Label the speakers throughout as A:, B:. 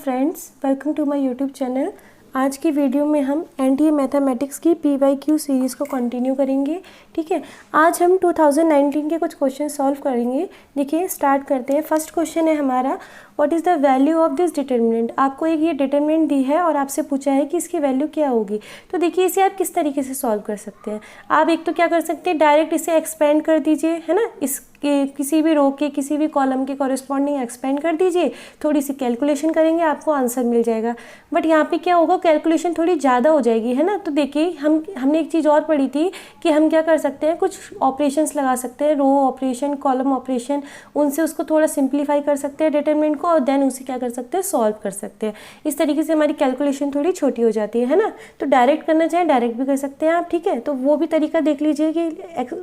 A: Friends, welcome to my YouTube channel. आज की video में हम एनडीए मैथमेटिक्स की PYQ सीरीज़ को कंटिन्यू करेंगे। ठीक है, आज हम 2019 के कुछ क्वेश्चन सॉल्व करेंगे। देखिए, स्टार्ट करते हैं। फर्स्ट क्वेश्चन है हमारा, what is the value of this determinant. आपको एक ये डिटर्मिनेंट दी है और आपसे पूछा है कि इसकी वैल्यू क्या होगी। तो देखिए, इसे आप किस तरीके से सॉल्व कर सकते हैं। आप एक तो क्या कर सकते हैं, डायरेक्ट इसे एक्सपेंड कर दीजिए, है ना। इसके किसी भी रो के किसी भी कॉलम के कॉरेस्पॉन्डिंग एक्सपेंड कर दीजिए, थोड़ी सी कैलकुलेशन करेंगे, आपको आंसर मिल जाएगा। बट यहाँ पे क्या होगा, कैलकुलेशन थोड़ी ज़्यादा हो जाएगी, है ना। तो देखिए, हमने एक चीज़ और पढ़ी थी कि हम क्या कर सकते हैं, कुछ ऑपरेशंस लगा सकते हैं, रो ऑपरेशन, कॉलम ऑपरेशन, उनसे उसको थोड़ा सिंप्लीफाई कर सकते हैं डिटरमिनेंट को, और देन उसे क्या कर सकते हैं, सॉल्व कर सकते हैं। इस तरीके से हमारी कैलकुलेशन थोड़ी छोटी हो जाती है ना। तो डायरेक्ट करना चाहें डायरेक्ट भी कर सकते हैं आप। ठीक है, तो वो भी तरीका देख लीजिए कि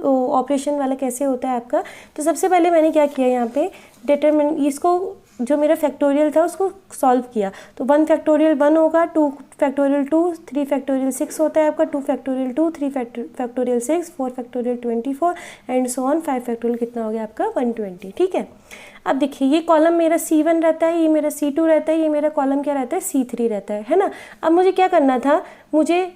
A: ऑपरेशन वाला कैसे होता है आपका। तो सबसे पहले मैंने क्या किया, यहाँ पे डिटरमिनेंट, इसको जो मेरा फैक्टोरियल था उसको सॉल्व किया। तो 1 फैक्टोरियल 1 होगा, 2 फैक्टोरियल 2, 3 फैक्टोरियल 6 होता है आपका, 2 factorial 2, 3 factorial 6, 4 factorial 24 and so on, 5 factorial कितना हो गया आपका 120। ठीक है, अब देखिए, ये कॉलम मेरा C1 रहता है, ये मेरा C2 रहता है, ये मेरा कॉलम क्या रहता है, C3 रहता है ना। अब मुझे क्या करना था, मुझे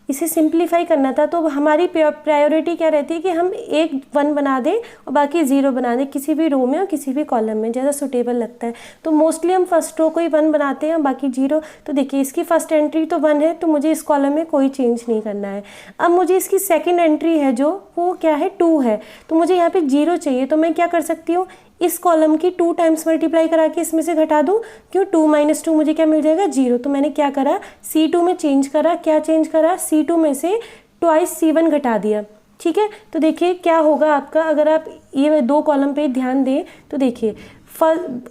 A: इसे सिंप्लीफाई करना था। तो हमारी प्रायोरिटी क्या रहती है कि हम एक 1 बना दें और बाकी 0 बना दें, किसी भी रो में और किसी भी कॉलम में, ज़्यादा सुटेबल लगता है। तो मोस्टली हम फर्स्ट रो को ही 1 बनाते हैं, बाकी 0। तो देखिए, इसकी फर्स्ट एंट्री तो 1 है, तो मुझे इस कॉलम में कोई चेंज नहीं करना है। अब मुझे इसकी सेकेंड एंट्री है जो, वो क्या है, 2 है। तो मुझे यहाँ पर 0 चाहिए। तो मैं क्या कर सकती हूँ, इस कॉलम की 2 टाइम्स मल्टीप्लाई करा के इसमें से घटा दूँ। क्यों, 2 - 2 मुझे क्या मिल जाएगा, 0। तो मैंने क्या करा, C2 में चेंज करा। क्या चेंज करा, C2 में से ट्वाइस C1 घटा दिया। ठीक है, तो देखिए क्या होगा आपका, अगर आप ये 2 कॉलम पे ध्यान दें तो देखिए,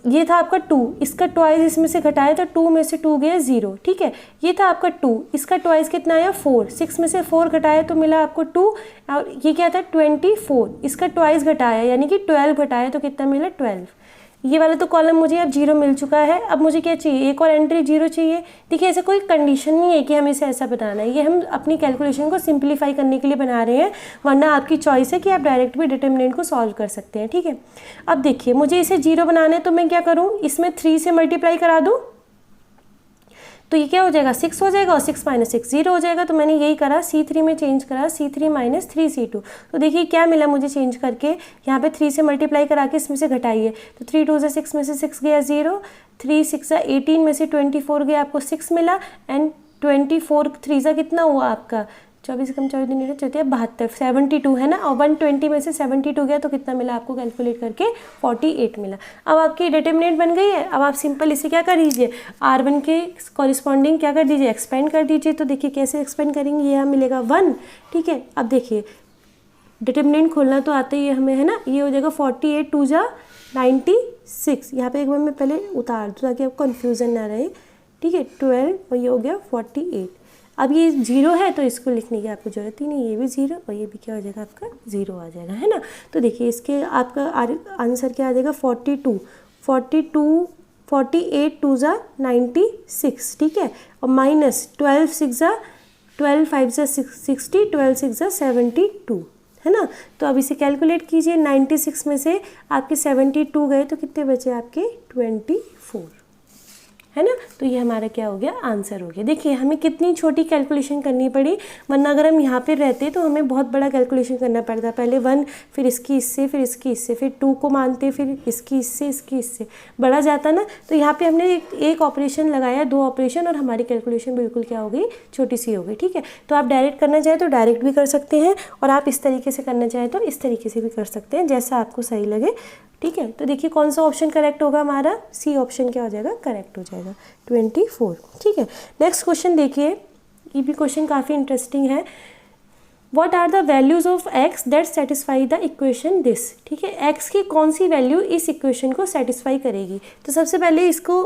A: ये था आपका 2, इसका ट्वाइस इसमें से घटाया तो 2 में से 2 गया 0। ठीक है, ये था आपका 2, इसका ट्वाइस कितना आया 4, 6 में से 4 घटाया तो मिला आपको 2, और ये क्या था 24, इसका ट्वाइस घटाया यानी कि 12 घटाया तो कितना मिला 12। ये वाला तो कॉलम मुझे अब 0 मिल चुका है। अब मुझे क्या चाहिए, एक और एंट्री 0 चाहिए। देखिए, ऐसा कोई कंडीशन नहीं है कि हमें इसे ऐसा बनाना है, ये हम अपनी कैलकुलेशन को सिंप्लीफाई करने के लिए बना रहे हैं, वरना आपकी चॉइस है कि आप डायरेक्ट भी डिटर्मिनेंट को सॉल्व कर सकते हैं। ठीक है, अब देखिए, मुझे इसे 0 बनाना है, तो मैं क्या करूँ, इसमें 3 से मल्टीप्लाई करा दूँ, तो ये क्या हो जाएगा, 6 हो जाएगा, और 6 - 6 0 हो जाएगा। तो मैंने यही करा, C3 में चेंज करा, C3 - 3C2। तो देखिए क्या मिला मुझे चेंज करके, यहाँ पे 3 से मल्टीप्लाई करा के इसमें से घटाइए। तो 3 2 6 में से 6 गया 0, 3 6 18 में से 24 गया, आपको 6 मिला, एंड 24 3 कितना हुआ आपका, 24 कम 24 दिन 72, 72 है ना। और 120 में से 72 गया तो कितना मिला आपको, कैलकुलेट करके 48 मिला। अब आपकी डिटर्मिनेंट बन गई है। अब आप सिंपल इसे क्या कर दीजिए, R1 के कॉरिस्पॉन्डिंग क्या कर दीजिए, एक्सपेंड कर दीजिए। तो देखिए कैसे एक्सपेंड करेंगे, ये मिलेगा 1। ठीक है, अब देखिए, डिटर्मिनेंट खोलना तो आता ही है हमें, है ना। ये हो जाएगा 48 2 जा 96। यहाँ पे एक बार मैं पहले उतार दूँ ताकि आपको कन्फ्यूज़न ना रहे। ठीक है, 12 और ये हो गया 48। अब ये 0 है तो इसको लिखने की आपको ज़रूरत ही नहीं, ये भी 0 और ये भी क्या हो जाएगा आपका 0 आ जाएगा, है ना। तो देखिए, इसके आपका आंसर क्या आ जाएगा 42 48 2 जा 96। ठीक है, और माइनस 12 6 जा 12 5 जा 60, 12 6 जा 72, है ना। तो अब इसे कैलकुलेट कीजिए, 96 में से आपके 72 गए तो कितने बचे आपके 24, है ना। तो ये हमारा क्या हो गया, आंसर हो गया। देखिए, हमें कितनी छोटी कैलकुलेशन करनी पड़ी, वरना अगर हम यहाँ पे रहते तो हमें बहुत बड़ा कैलकुलेशन करना पड़ता। पहले 1, फिर इसकी इससे, फिर इसकी इससे, फिर 2 को मानते, फिर इसकी इससे, इसकी इससे, बड़ा जाता ना। तो यहाँ पे हमने एक ऑपरेशन लगाया, 2 ऑपरेशन, और हमारी कैलकुलेशन बिल्कुल क्या हो गई, छोटी सी हो गई। ठीक है, तो आप डायरेक्ट करना चाहें तो डायरेक्ट भी कर सकते हैं, और आप इस तरीके से करना चाहें तो इस तरीके से भी कर सकते हैं, जैसा आपको सही लगे। ठीक है, तो देखिए कौन सा ऑप्शन करेक्ट होगा हमारा, C ऑप्शन क्या हो जाएगा, करेक्ट हो जाएगा, 24। ठीक है, नेक्स्ट क्वेश्चन देखिए, ये भी क्वेश्चन काफ़ी इंटरेस्टिंग है। What are the values of x that satisfy the equation this. ठीक है, x की कौन सी वैल्यू इस इक्वेशन को सेटिस्फाई करेगी। तो सबसे पहले इसको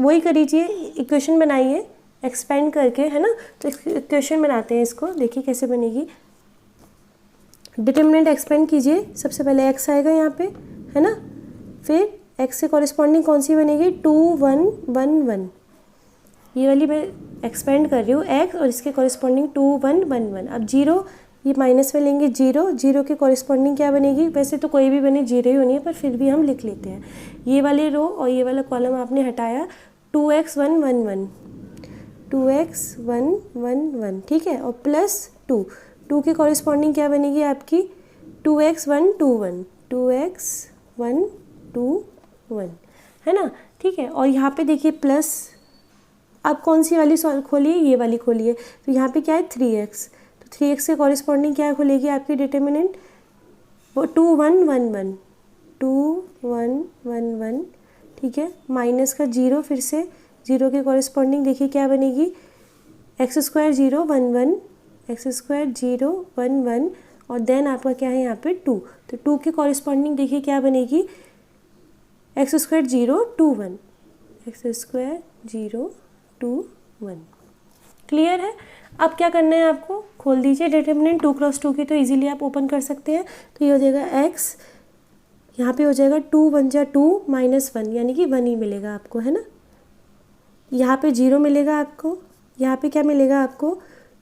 A: वही करिए, इक्वेशन बनाइए एक्सपेंड करके, है ना। तो इक्वेशन बनाते हैं इसको, देखिए कैसे बनेगी। डिटर्मिनेंट एक्सपेंड कीजिए, सबसे पहले x आएगा यहाँ पे, है ना। फिर x से कॉरिस्पॉन्डिंग कौन सी बनेगी, 2 1 1 1। ये वाली मैं एक्सपेंड कर रही हूँ x, और इसके कॉरिस्पॉन्डिंग 2 1 1 1। अब 0, ये माइनस में लेंगे 0, 0 के कॉरिस्पॉन्डिंग क्या बनेगी, वैसे तो कोई भी बने 0 ही होनी है, पर फिर भी हम लिख लेते हैं। ये वाले रो और ये वाला कॉलम आपने हटाया, 2x1 2x1 ठीक है, और प्लस 2 के कॉरिस्पॉन्डिंग क्या बनेगी आपकी 2x1 है ना, ठीक है। और यहाँ पे देखिए प्लस, आप कौन सी वाली सॉल्व खोलिए, ये वाली खोलिए, तो यहाँ पे क्या है 3x, तो 3x के कॉरिस्पॉन्डिंग क्या खुलेगी आपकी डिटर्मिनेंट, वो 2 1 ठीक है, माइनस का 0, फिर से 0 के कॉरिस्पॉन्डिंग देखिए क्या बनेगी x² 0 1 1 और देन आपका क्या है यहाँ पे 2, तो 2 के कॉरिस्पॉन्डिंग देखिए क्या बनेगी x² 0 2 1 क्लियर है। अब क्या करना है आपको, खोल दीजिए डिटर्मिनेंट 2 क्रॉस 2 की, तो इजीली आप ओपन कर सकते हैं। तो ये हो जाएगा x, यहाँ पे हो जाएगा 2 1 जा 2 -1 यानी कि 1 ही मिलेगा आपको, है ना। यहाँ पे 0 मिलेगा आपको, यहाँ पे क्या मिलेगा आपको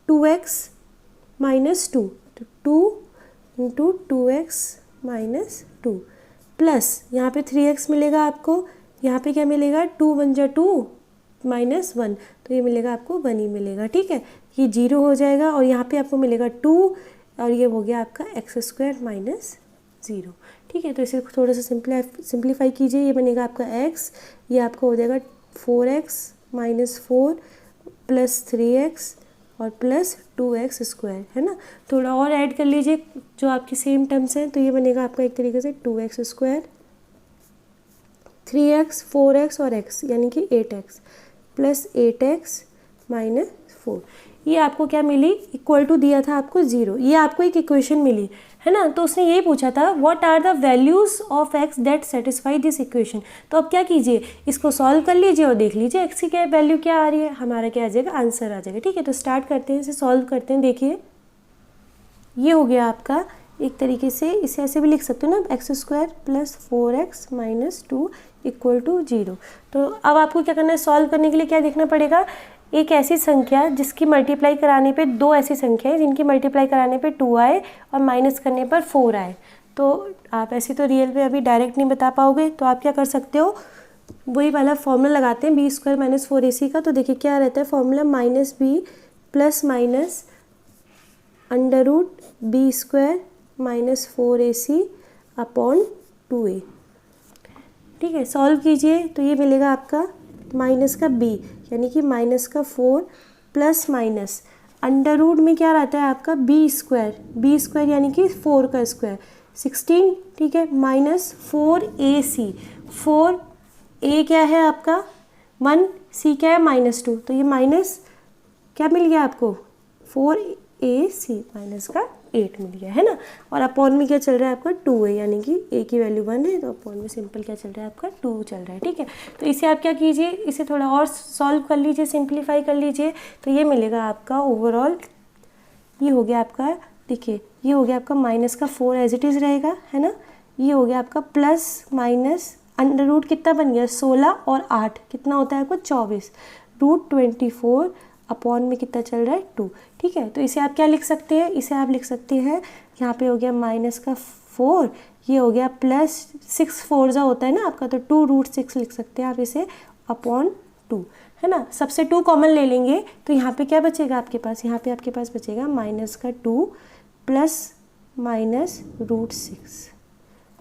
A: 2x -2, तो 2 × 2x -2 प्लस यहाँ पे 3x मिलेगा आपको, यहाँ पे क्या मिलेगा 2 1 जा 2 -1, तो ये मिलेगा आपको 1 ही मिलेगा, ठीक है। ये 0 हो जाएगा और यहाँ पे आपको मिलेगा 2 और ये हो गया आपका x² -0, ठीक है। तो इसे थोड़ा सा सिंप्लीफाई कीजिए, ये बनेगा आपका x, ये आपको हो जाएगा 4x -4 प्लस 3x और प्लस 2x², है ना। थोड़ा और ऐड कर लीजिए जो आपकी सेम टर्म्स हैं, तो ये बनेगा आपका एक तरीके से 2x², 3x 4x और x यानी कि 8x प्लस 8x -4, ये आपको क्या मिली, इक्वल टू दिया था आपको 0, ये आपको एक इक्वेशन मिली, है ना। तो उसने यही पूछा था what are the values of x that satisfy this equation. तो अब क्या कीजिए, इसको सॉल्व कर लीजिए और देख लीजिए x की क्या वैल्यू क्या आ रही है, हमारा क्या आ जाएगा, आंसर आ जाएगा, ठीक है। तो स्टार्ट करते हैं, इसे सॉल्व करते हैं। देखिए ये हो गया आपका, एक तरीके से इसे ऐसे भी लिख सकते हो ना, x² + 4x -2 = 0। तो अब आपको क्या करना है, सॉल्व करने के लिए क्या देखना पड़ेगा, एक ऐसी संख्या जिसकी मल्टीप्लाई कराने पे, दो ऐसी संख्याएं जिनकी मल्टीप्लाई कराने पे 2 आए और माइनस करने पर 4 आए। तो आप ऐसे तो रियल में अभी डायरेक्ट नहीं बता पाओगे, तो आप क्या कर सकते हो, वही वाला फॉर्मूला लगाते हैं b² - 4ac का। तो देखिए क्या रहता है formula, -b + √b² - 4ac / 2a, ठीक है। सॉल्व कीजिए तो ये मिलेगा आपका माइनस का b यानी कि -4 प्लस माइनस अंडर रूट में क्या रहता है आपका b² यानी कि 4 का स्क्वायर 16, ठीक है, -4ac, 4a क्या है आपका 1, c क्या है -2, तो ये माइनस क्या मिल गया आपको 4ac माइनस का 8 मिल गया, है ना। और अपॉन में क्या चल रहा है आपका 2 है, यानी कि a की वैल्यू 1 है, तो अपॉन में सिंपल क्या चल रहा है आपका 2 चल रहा है, ठीक है। तो इसे आप क्या कीजिए, इसे थोड़ा और सॉल्व कर लीजिए, सिंप्लीफाई कर लीजिए, तो ये मिलेगा आपका ओवरऑल, ये हो गया आपका, देखिए ये हो गया आपका -4 एज इट इज़ रहेगा, है ना। ये हो गया आपका प्लस माइनस अंडर रूट कितना बन गया 16 और 8 कितना होता है आपको 24, √24 अपॉन में कितना चल रहा है 2, ठीक है। तो इसे आप क्या लिख सकते हैं, इसे आप लिख सकते हैं, यहाँ पे हो गया -4, ये हो गया +6 4 जा होता है ना आपका, तो 2√6 लिख सकते हैं आप इसे अपॉन 2, है ना। सबसे 2 कॉमन ले लेंगे तो यहाँ पे क्या बचेगा आपके पास, यहाँ पे आपके पास बचेगा -2 प्लस -√6,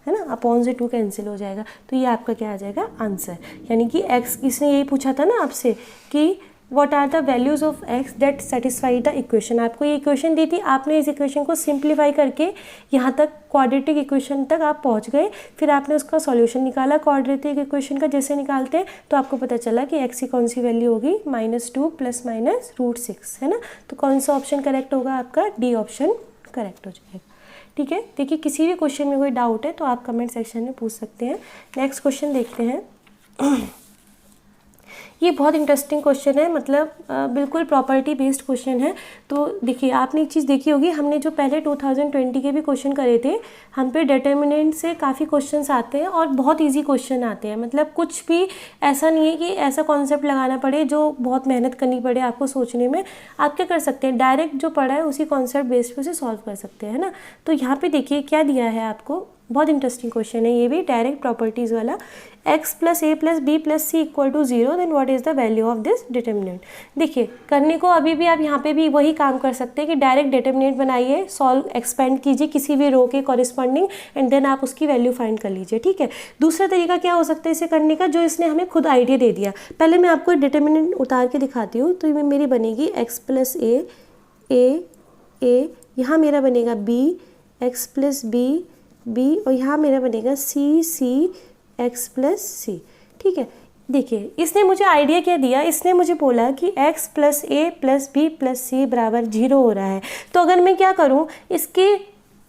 A: है ना, अपॉन से 2 कैंसिल हो जाएगा। तो ये आपका क्या आ जाएगा आंसर, यानी कि x, इसने यही पूछा था ना आपसे कि what are the values of x that satisfy the equation. आपको ये इक्वेशन दी थी, आपने इस इक्वेशन को सिंप्लीफाई करके यहाँ तक क्वाड्रेटिक इक्वेशन तक आप पहुँच गए, फिर आपने उसका सॉल्यूशन निकाला क्वाड्रेटिक इक्वेशन का। जैसे निकालते हैं तो आपको पता चला कि x की कौन सी वैल्यू होगी -2 प्लस -√6, है ना। तो कौन सा ऑप्शन करेक्ट होगा आपका, डी ऑप्शन करेक्ट हो जाएगा, ठीक है। देखिए किसी भी क्वेश्चन में कोई डाउट है तो आप कमेंट सेक्शन में पूछ सकते हैं। नेक्स्ट क्वेश्चन देखते हैं। ये बहुत इंटरेस्टिंग क्वेश्चन है, मतलब बिल्कुल प्रॉपर्टी बेस्ड क्वेश्चन है। तो देखिए आपने एक चीज़ देखी होगी, हमने जो पहले 2020 के भी क्वेश्चन करे थे, हम पे डिटर्मिनेंट से काफ़ी क्वेश्चंस आते हैं और बहुत इजी क्वेश्चन आते हैं। मतलब कुछ भी ऐसा नहीं है कि ऐसा कॉन्सेप्ट लगाना पड़े जो बहुत मेहनत करनी पड़े आपको सोचने में। आप क्या कर सकते हैं, डायरेक्ट जो पढ़ा है उसी कॉन्सेप्ट बेस्ड पे उसे सॉल्व कर सकते हैं, है ना। तो यहाँ पर देखिए क्या दिया है आपको, बहुत इंटरेस्टिंग क्वेश्चन है ये भी, डायरेक्ट प्रॉपर्टीज़ वाला। x plus A plus B plus C equal to 0, then what is the value of this determinant. देखिए करने को अभी भी आप यहाँ पे भी वही काम कर सकते हैं कि डायरेक्ट डिटर्मिनेंट बनाइए, सॉल्व एक्सपेंड कीजिए किसी भी रो के कॉरिस्पॉन्डिंग, एंड देन आप उसकी वैल्यू फाइंड कर लीजिए, ठीक है। दूसरा तरीका क्या हो सकता है इसे करने का, जो इसने हमें खुद आइडिया दे दिया। पहले मैं आपको डिटर्मिनेंट उतार के दिखाती हूँ। तो ये मेरी बनेगी x प्लस ए, यहाँ मेरा बनेगा b, x प्लस बी, और यहाँ मेरा बनेगा c, x प्लस सी, ठीक है। देखिए इसने मुझे आइडिया क्या दिया, इसने मुझे बोला कि x plus A plus B plus सी बराबर 0 हो रहा है। तो अगर मैं क्या करूँ, इसके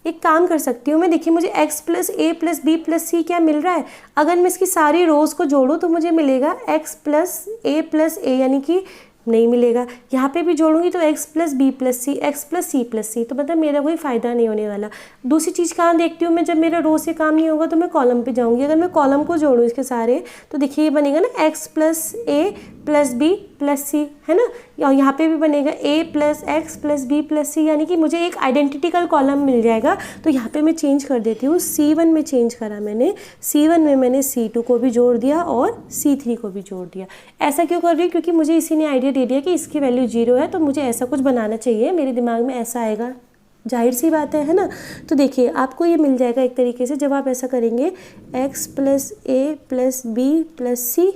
A: एक काम कर सकती हूँ मैं। देखिए मुझे x plus A plus B plus सी क्या मिल रहा है, अगर मैं इसकी सारी रोज़ को जोड़ूँ तो मुझे मिलेगा x प्लस ए, यानी कि नहीं मिलेगा। यहाँ पे भी जोड़ूंगी तो x प्लस बी प्लस सी, एक्स प्लस सी प्लस सी, तो मतलब मेरा कोई फ़ायदा नहीं होने वाला। दूसरी चीज़ कहाँ देखती हूँ मैं, जब मेरा रो से काम नहीं होगा तो मैं कॉलम पे जाऊँगी। अगर मैं कॉलम को जोड़ूँ इसके सारे, तो देखिए ये बनेगा ना x plus A plus B plus C, है ना। और यहाँ पे भी बनेगा a plus X plus B plus C, यानी कि मुझे एक आइडेंटिकल कॉलम मिल जाएगा। तो यहाँ पे मैं चेंज कर देती हूँ, C1 में चेंज करा मैंने, C1 में मैंने C2 को भी जोड़ दिया और C3 को भी जोड़ दिया। ऐसा क्यों कर रही हूँ, क्योंकि मुझे इसी ने आइडिया दे दिया कि इसकी वैल्यू 0 है, तो मुझे ऐसा कुछ बनाना चाहिए, मेरे दिमाग में ऐसा आएगा, जाहिर सी बात है ना। तो देखिए आपको ये मिल जाएगा एक तरीके से, जब आप ऐसा करेंगे x plus A plus B plus C,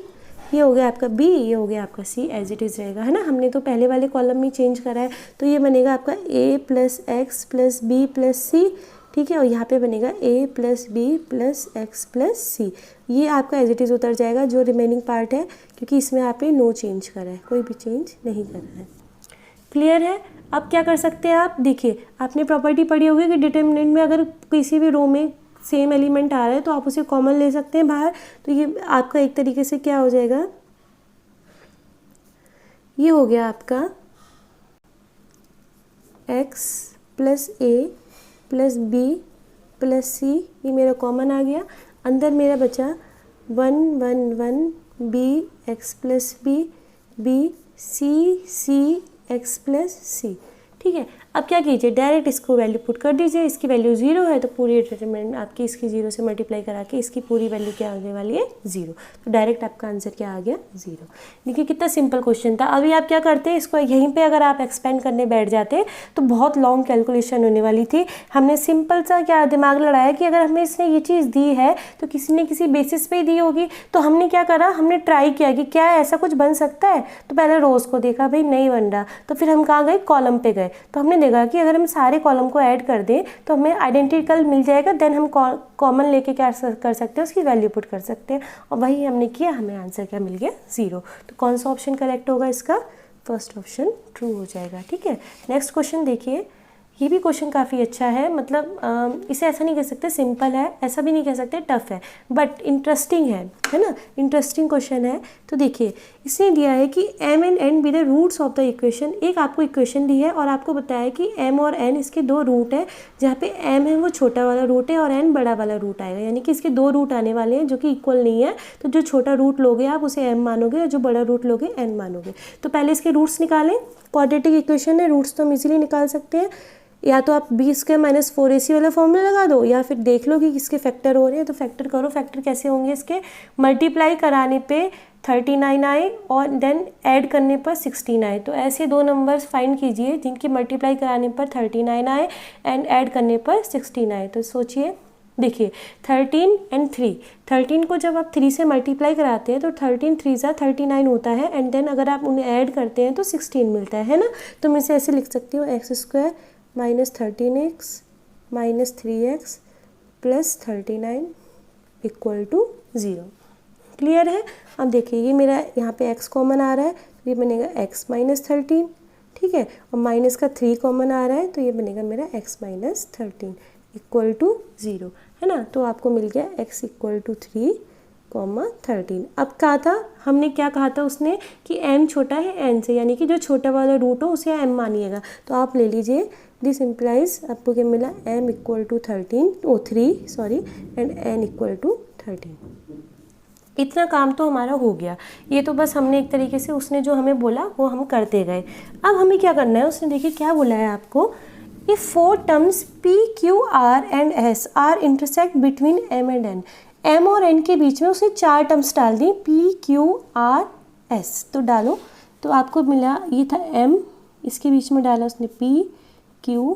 A: ये हो गया आपका b, ये हो गया आपका c, एज इट इज़ रहेगा, है ना। हमने तो पहले वाले कॉलम में चेंज करा है, तो ये बनेगा आपका a plus X plus B plus C, ठीक है। और यहाँ पे बनेगा a plus B plus X plus C, ये आपका एज इट इज़ उतर जाएगा जो रिमेनिंग पार्ट है, क्योंकि इसमें आपने नो चेंज करा है, कोई भी चेंज नहीं करा है। क्लियर है। अब क्या कर सकते हैं आप, देखिए आपने प्रॉपर्टी पढ़ी होगी कि डिटर्मिनेंट में अगर किसी भी रो में सेम एलिमेंट आ रहा है तो आप उसे कॉमन ले सकते हैं बाहर। तो ये आपका एक तरीके से क्या हो जाएगा, ये हो गया आपका x plus A plus B plus C, ये मेरा कॉमन आ गया। अंदर मेरा बचा 1 1 1 B X plus B C X plus C, ठीक है। अब क्या कीजिए, डायरेक्ट इसको वैल्यू पुट कर दीजिए। इसकी वैल्यू 0 है तो पूरी डिटरमिनेंट आपकी इसकी 0 से मल्टीप्लाई करा के इसकी पूरी वैल्यू क्या आने वाली है, 0। तो डायरेक्ट आपका आंसर क्या आ गया, 0। देखिए कितना सिंपल क्वेश्चन था। अभी आप क्या करते हैं, इसको यहीं पे अगर आप एक्सपेंड करने बैठ जाते तो बहुत लॉन्ग कैलकुलेशन होने वाली थी। हमने सिंपल सा क्या दिमाग लड़ाया कि अगर हमें इसने ये चीज़ दी है तो किसी ने किसी बेसिस पे ही दी होगी। तो हमने क्या करा, हमने ट्राई किया कि क्या ऐसा कुछ बन सकता है। तो पहले रोज़ को देखा, भाई नहीं बन रहा, तो फिर हम कहाँ गए, कॉलम पे गए। तो हमने देखा कि अगर हम सारे कॉलम को ऐड कर दें तो हमें आइडेंटिकल मिल जाएगा, देन हम कॉमन लेके क्या कर सकते हैं, उसकी वैल्यू पुट कर सकते हैं। और वही हमने किया, हमें आंसर क्या मिल गया, 0। तो कौन सा ऑप्शन करेक्ट होगा इसका, फर्स्ट ऑप्शन ट्रू हो जाएगा, ठीक है। नेक्स्ट क्वेश्चन देखिए, ये भी क्वेश्चन काफ़ी अच्छा है। मतलब इसे ऐसा नहीं कह सकते सिंपल है, ऐसा भी नहीं कह सकते टफ है, बट इंटरेस्टिंग है ना, इंटरेस्टिंग क्वेश्चन है। तो देखिए इसने दिया है कि m and n be the roots of the equation. एक आपको इक्वेशन दी है और आपको बताया है कि m और n इसके 2 रूट है, जहाँ पे m है वो छोटा वाला रूट है और n बड़ा वाला रूट आएगा, यानी कि इसके 2 रूट आने वाले हैं जो कि इक्वल नहीं है। तो जो छोटा रूट लोगे आप उसे m मानोगे और जो बड़ा रूट लोगे n मानोगे। तो पहले इसके रूट्स निकालें, क्वाड्रेटिक इक्वेशन है, रूट्स तो हम इजीली निकाल सकते हैं। या तो आप b² - 4ac वाला फॉर्मूला लगा दो, या फिर देख लो कि किसके फैक्टर हो रहे हैं तो फैक्टर करो। फैक्टर कैसे होंगे इसके, मल्टीप्लाई कराने पे 39 आए और देन ऐड करने पर 16 आए। तो ऐसे 2 नंबर्स फाइंड कीजिए जिनकी मल्टीप्लाई कराने पर 39 आए एंड ऐड करने पर 16 आए। तो सोचिए, देखिए 13 एंड 3, 13 को जब आप 3 से मल्टीप्लाई कराते हैं तो 13 3 × 39 होता है, एंड देन अगर आप उन्हें ऐड करते हैं तो 16 मिलता है ना। तो मैं इसे ऐसे लिख सकती हूँ, x² - 13x - 3x + 39 = 0। क्लियर है। अब देखिए ये मेरा यहाँ पे x कॉमन आ रहा है तो ये बनेगा x - 13, ठीक है। और माइनस का 3 कॉमन आ रहा है तो ये बनेगा मेरा x - 13 = 0, है ना। तो आपको मिल गया x = 3, 13। अब कहा था, हमने क्या कहा था उसने कि m छोटा है n से, यानी कि जो छोटा वाला रूट हो उसे m मानिएगा। तो आप ले लीजिए, दिस इम्प्लाइज आपको क्या मिला, m = 3 एंड n = 13। इतना काम तो हमारा हो गया। ये तो बस हमने एक तरीके से उसने जो हमें बोला वो हम करते गए। अब हमें क्या करना है, उसने देखिए क्या बोला है आपको, if 4 terms P, Q, R and S are intersect between M and N, M और N के बीच में उसने 4 टर्म्स डाल दी P, Q, R, S। तो डालो, तो आपको मिला, ये था M, इसके बीच में डाला उसने P, Q,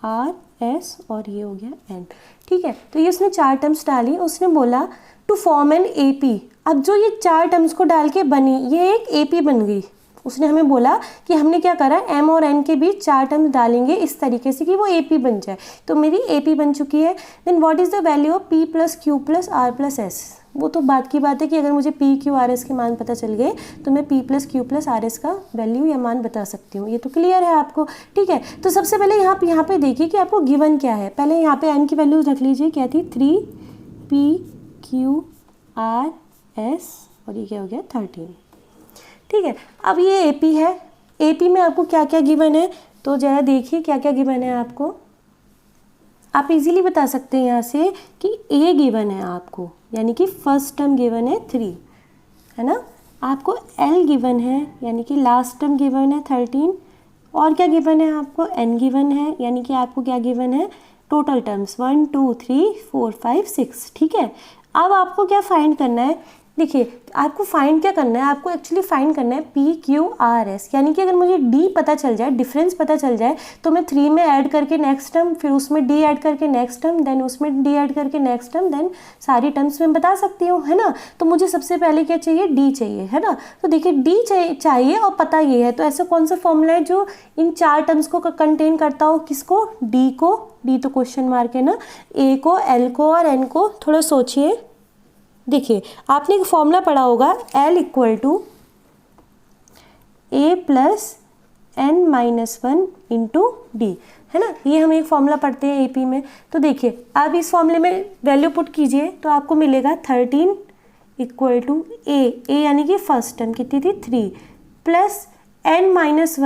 A: R, S और ये हो गया N। ठीक है, तो ये उसने 4 टर्म्स डाली। उसने बोला टू फॉर्म एन AP। अब जो ये 4 टर्म्स को डाल के बनी, ये एक AP बन गई। उसने हमें बोला कि हमने क्या करा, M और N के बीच 4 टर्म्स डालेंगे इस तरीके से कि वो AP बन जाए। तो मेरी AP बन चुकी है। Then what is the value of P plus Q plus R plus S। वो तो बात की बात है कि अगर मुझे P, Q, R, S के मान पता चल गए तो मैं P plus Q plus R, S का वैल्यू या मान बता सकती हूँ। ये तो क्लियर है आपको। ठीक है, तो सबसे पहले यहाँ पे देखिए कि आपको गिवन क्या है। पहले यहाँ पे N की वैल्यू रख लीजिए, क्या थी 3P, Q, R, S और ये क्या हो गया 13। ठीक है, अब ये AP है। AP में आपको क्या क्या गिवन है, तो जरा देखिए क्या क्या गिवन है आपको। आप इजीली बता सकते हैं यहाँ से कि A गिवन है आपको, यानी कि फर्स्ट टर्म गिवन है 3, है ना। आपको L गिवन है, यानी कि लास्ट टर्म गिवन है 13। और क्या गिवन है आपको, N गिवन है, यानी कि आपको क्या गिवन है, टोटल टर्म्स 1 2 3 4 5 6। ठीक है, अब आपको क्या फाइंड करना है, देखिए आपको फाइंड क्या करना है, आपको एक्चुअली फाइंड करना है P, Q, R, S। यानी कि अगर मुझे D पता चल जाए, डिफरेंस पता चल जाए, तो मैं 3 में ऐड करके नेक्स्ट टर्म, फिर उसमें D ऐड करके नेक्स्ट टर्म, देन उसमें D ऐड करके नेक्स्ट टर्म, देन सारी टर्म्स में बता सकती हूँ, है ना। तो मुझे सबसे पहले क्या चाहिए, D चाहिए, है ना। तो देखिए D चाहिए और पता ये है, तो ऐसा कौन सा फॉर्मूला है जो इन 4 टर्म्स को कंटेन करता हो, किसको, D को। D तो क्वेश्चन मार्क है ना, A को, L को और N को। थोड़ा सोचिए, देखिए आपने एक फॉर्मूला पढ़ा होगा, L equal to A plus N minus 1 into D, है ना। ये हम एक फॉर्मूला पढ़ते हैं AP में। तो देखिए आप इस फॉर्मूले में वैल्यू पुट कीजिए तो आपको मिलेगा 13 इक्वल टू A यानी कि फर्स्ट टर्म कितनी थी 3, प्लस N माइनस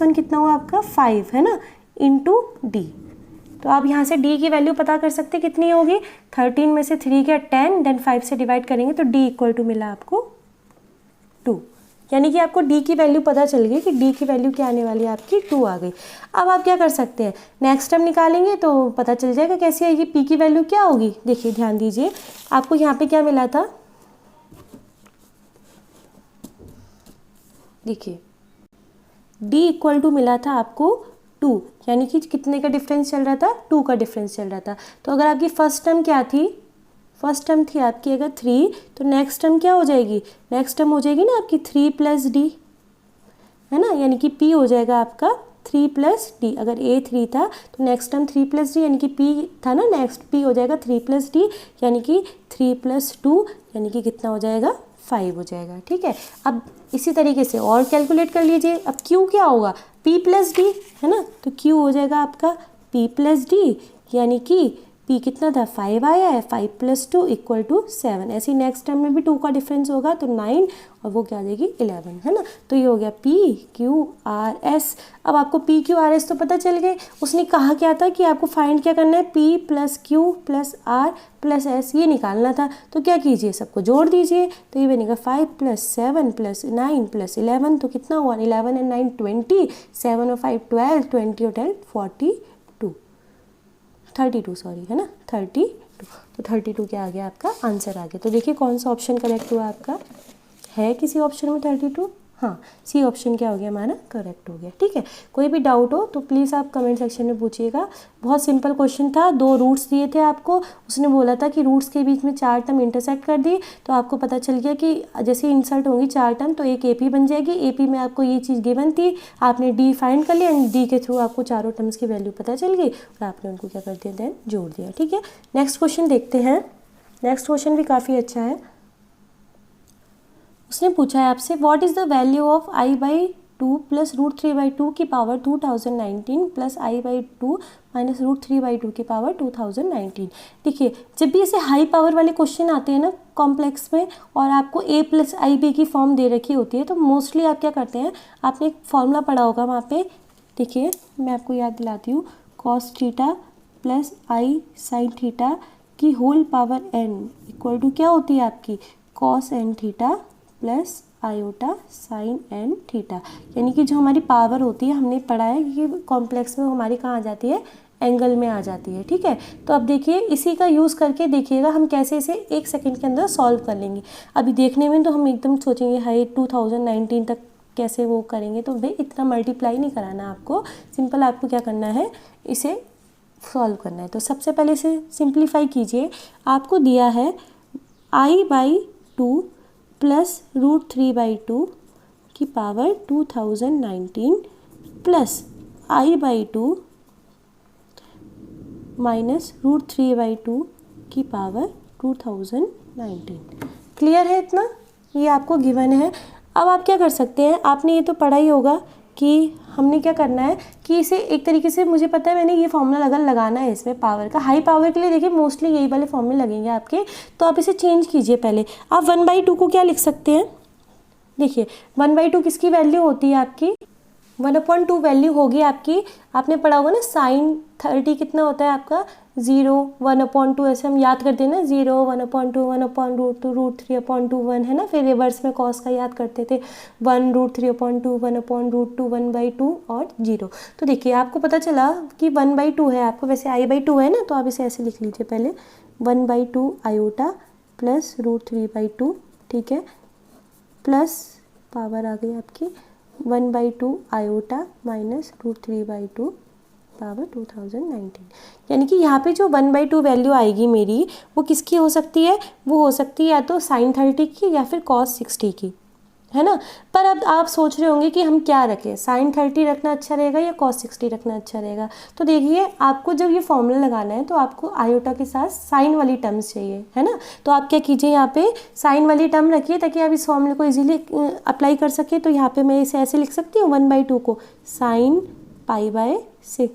A: 1 कितना हुआ आपका 5, है ना, इंटू D। तो आप यहाँ से D की वैल्यू पता कर सकते हैं कितनी होगी, 13 में से 3 गया 10, देन 5 से डिवाइड करेंगे तो D इक्वल टू मिला आपको 2। यानी कि आपको D की वैल्यू पता चल गई कि D की वैल्यू क्या आने वाली है, आपकी 2 आ गई। अब आप क्या कर सकते हैं, नेक्स्ट टर्म निकालेंगे तो पता चल जाएगा कैसी आएगी, P की वैल्यू क्या होगी। देखिए ध्यान दीजिए, आपको यहाँ पे क्या मिला था, देखिए D इक्वल टू मिला था आपको 2, यानी कि कितने का डिफरेंस चल रहा था, 2 का डिफरेंस चल रहा था। तो अगर आपकी फर्स्ट टर्म क्या थी, फर्स्ट टर्म थी आपकी अगर 3, तो नेक्स्ट टर्म क्या हो जाएगी, नेक्स्ट टर्म हो जाएगी ना आपकी 3 प्लस D, है ना, यानी कि P हो जाएगा आपका 3 प्लस D। अगर A 3 था तो नेक्स्ट टर्म 3 प्लस D, यानी कि P था ना, नेक्स्ट P हो जाएगा 3 प्लस D, यानी कि 3 प्लस 2, यानी कि कितना हो जाएगा 5 हो जाएगा। ठीक है, अब इसी तरीके से और कैलकुलेट कर लीजिए। अब Q क्या होगा, P प्लस D, है ना, तो Q हो जाएगा आपका P प्लस D, यानी कि P कितना था 5 आया है, 5 प्लस 2 इक्वल टू 7। ऐसे ही नेक्स्ट टर्म में भी 2 का डिफरेंस होगा तो 9 और वो क्या आ जाएगी 11, है ना। तो ये हो गया P, Q, R, S। अब आपको P, Q, R, S तो पता चल गए। उसने कहा क्या था कि आपको फाइंड क्या करना है, P plus Q plus R plus S ये निकालना था। तो क्या कीजिए, सबको जोड़ दीजिए, तो ये बनेगा 5 प्लस 7 प्लस 9 प्लस 11, तो कितना हुआ, 11 एंड 9 20, 7 और 5 12, 20 और 10 32 सॉरी, है ना 32। तो 32 क्या आ गया, आपका आंसर आ गया। तो देखिए कौन सा ऑप्शन करेक्ट हुआ आपका, है किसी ऑप्शन में 32, हाँ सी ऑप्शन क्या हो गया हमारा, करेक्ट हो गया। ठीक है, कोई भी डाउट हो तो प्लीज़ आप कमेंट सेक्शन में पूछिएगा। बहुत सिंपल क्वेश्चन था, 2 रूट्स दिए थे आपको, उसने बोला था कि रूट्स के बीच में 4 टर्म इंटरसेक्ट कर दिए, तो आपको पता चल गया कि जैसे इंसर्ट होंगी 4 टर्म तो एक AP बन जाएगी। AP में आपको ये चीज़ गिवन थी, आपने D फाइंड कर लिया एंड D के थ्रू आपको चारों टर्म्स की वैल्यू पता चल गई और आपने उनको क्या कर दिया, देन जोड़ दिया। ठीक है, नेक्स्ट क्वेश्चन देखते हैं। नेक्स्ट क्वेश्चन भी काफ़ी अच्छा है। उसने पूछा है आपसे, what is the value of I/2 plus √3/2 की पावर 2019 प्लस I/2 माइनस √3/2 की पावर 2019। देखिए जब भी ऐसे हाई पावर वाले क्वेश्चन आते हैं ना कॉम्प्लेक्स में और आपको A प्लस IB की फॉर्म दे रखी होती है, तो मोस्टली आप क्या करते हैं, आपने एक फॉर्मूला पढ़ा होगा वहाँ पे, देखिए मैं आपको याद दिलाती हूँ, cos theta plus I sin theta की whole power n equal to क्या होती है आपकी, cos n theta plus iota sine N theta, यानी कि जो हमारी पावर होती है हमने पढ़ा है कि कॉम्प्लेक्स में हमारी कहाँ आ जाती है, एंगल में आ जाती है। ठीक है, तो अब देखिए इसी का यूज़ करके देखिएगा हम कैसे इसे 1 सेकंड के अंदर सॉल्व कर लेंगे। अभी देखने में तो हम एकदम सोचेंगे हाई 2019 तक कैसे वो करेंगे, तो भाई इतना मल्टीप्लाई नहीं कराना आपको, सिंपल आपको क्या करना है, इसे सॉल्व करना है। तो सबसे पहले इसे सिंप्लीफाई कीजिए। आपको दिया है i/2 प्लस √3/2 की पावर 2019 प्लस i/2 माइनस √3/2 की पावर 2019। क्लियर है इतना, ये आपको गिवन है। अब आप क्या कर सकते हैं, आपने ये तो पढ़ा ही होगा कि हमने क्या करना है कि इसे एक तरीके से, मुझे पता है मैंने ये फॉर्मूला अगर लगाना है इसमें पावर का, हाई पावर के लिए देखिए मोस्टली यही वाले फॉर्मूले लगेंगे आपके, तो आप इसे चेंज कीजिए। पहले आप 1/2 को क्या लिख सकते हैं, देखिए 1/2 किसकी वैल्यू होती है आपकी, 1/2 वैल्यू होगी आपकी, आपने पढ़ा होगा ना साइन 30 कितना होता है आपका 0, 1/2 ऐसे हम याद करते हैं ना, 0, 1/2, 1/√2, √3/2 1 है ना, फिर रिवर्स में कॉस का याद करते थे 1, √3/2, 1/√2, 1/2 और 0। तो देखिए आपको पता चला कि 1/2 है आपको, वैसे i/2 है ना, तो आप इसे ऐसे लिख लीजिए पहले 1/2 आयोटा प्लस √3/2, ठीक है, प्लस पावर आ गई आपकी 1/2 आयोटा माइनस √3/2 पावर 2019, यानी कि यहाँ पे जो 1/2 वैल्यू आएगी मेरी वो किसकी हो सकती है, वो हो सकती है या तो साइन 30 की या फिर कॉस 60 की, है ना। पर अब आप सोच रहे होंगे कि हम क्या रखें, साइन 30 रखना अच्छा रहेगा या कॉस 60 रखना अच्छा रहेगा। तो देखिए आपको जब ये फॉर्मूला लगाना है तो आपको आयोटा के साथ साइन वाली टर्म्स चाहिए, है ना। तो आप क्या कीजिए, यहाँ पे साइन वाली टर्म रखिए ताकि आप इस फॉर्मूले को इजीली अप्लाई कर सके। तो यहाँ पे मैं इसे ऐसे लिख सकती हूँ 1/2 को साइन π/6,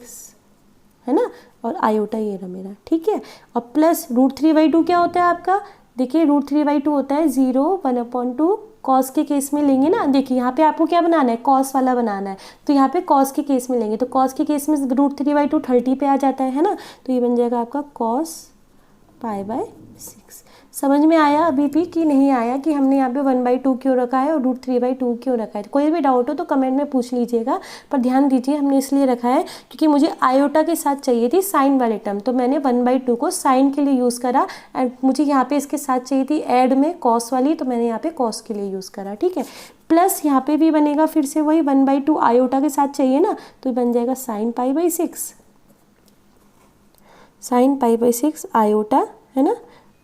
A: है ना, और आयोटा ये रहा मेरा, ठीक है। और प्लस √3/2 क्या होता है आपका, देखिए √3/2 होता है 0, 1/2 कॉस के केस में लेंगे ना, देखिए यहाँ पे आपको क्या बनाना है, कॉस वाला बनाना है, तो यहाँ पे कॉस के केस में लेंगे, तो कॉस के केस में √3/2 30 पे आ जाता है ना, तो ये बन जाएगा आपका कॉस π/6। समझ में आया अभी भी कि नहीं आया कि हमने यहाँ पे 1/2 क्यों रखा है और √3/2 क्यों रखा है। कोई भी डाउट हो तो कमेंट में पूछ लीजिएगा, पर ध्यान दीजिए हमने इसलिए रखा है क्योंकि मुझे आयोटा के साथ चाहिए थी साइन वाले टर्म, तो मैंने 1/2 को साइन के लिए यूज़ करा, एंड मुझे यहाँ पे इसके साथ चाहिए थी ऐड में कॉस वाली, तो मैंने यहाँ पे कॉस के लिए यूज़ करा, ठीक है। प्लस यहाँ पे भी बनेगा फिर से वही 1/2 आयोटा के साथ चाहिए ना, तो बन जाएगा साइन π/6, साइन π/6 आयोटा, है ना,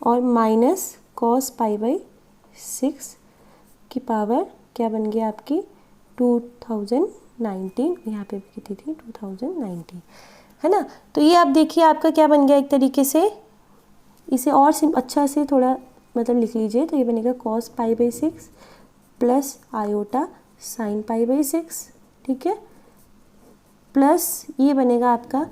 A: और माइनस कॉस π/6 की पावर क्या बन गया आपकी 2019, यहाँ पे भी कितनी थी 2019, है ना। तो ये आप देखिए आपका क्या बन गया, एक तरीके से इसे और अच्छा से थोड़ा मतलब लिख लीजिए, तो ये बनेगा कॉस π/6 प्लस आयोटा साइन π/6, ठीक है, प्लस ये बनेगा आपका,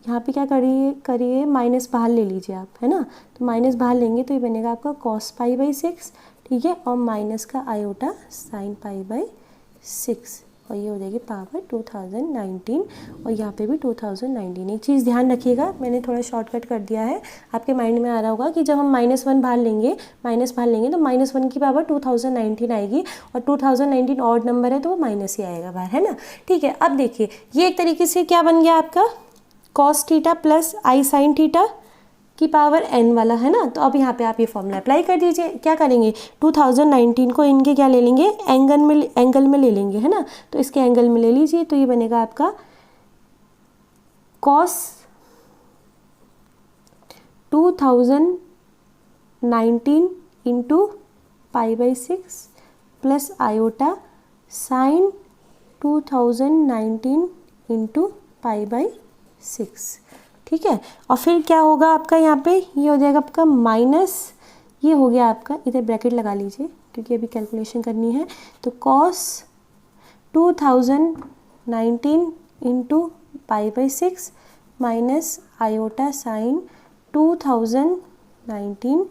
A: यहाँ पे क्या करिए माइनस बाहर ले लीजिए आप, है ना, तो माइनस बाहर लेंगे तो ये बनेगा आपका कॉस π/6, ठीक है, और माइनस का आयोटा साइन π/6, और ये हो जाएगी पावर 2019, और यहाँ पे भी 2019। एक चीज़ ध्यान रखिएगा, मैंने थोड़ा शॉर्टकट कर दिया है, आपके माइंड में आ रहा होगा कि जब हम -1 बाहर लेंगे तो -1 की पावर 2019 आएगी, और 2019 ऑड नंबर है तो वो माइनस ही आएगा बाहर, है ना, ठीक है। अब देखिए ये एक तरीके से क्या बन गया आपका कॉस थीटा प्लस आई साइन थीटा की पावर n वाला, है ना। तो अब यहाँ पे आप ये फॉर्मूला अप्लाई कर दीजिए, क्या करेंगे 2019 को इनके क्या ले लेंगे, एंगल में ले लेंगे, है ना, तो इसके एंगल में ले लीजिए, तो ये बनेगा आपका cos 2019 into π/6 plus iota sine 2019 into π/6, ठीक है। और फिर क्या होगा आपका, यहाँ पे ये हो जाएगा आपका माइनस, ये हो गया आपका, इधर ब्रैकेट लगा लीजिए क्योंकि अभी कैलकुलेशन करनी है, तो cos 2019 into π/6 minus iota sine 2019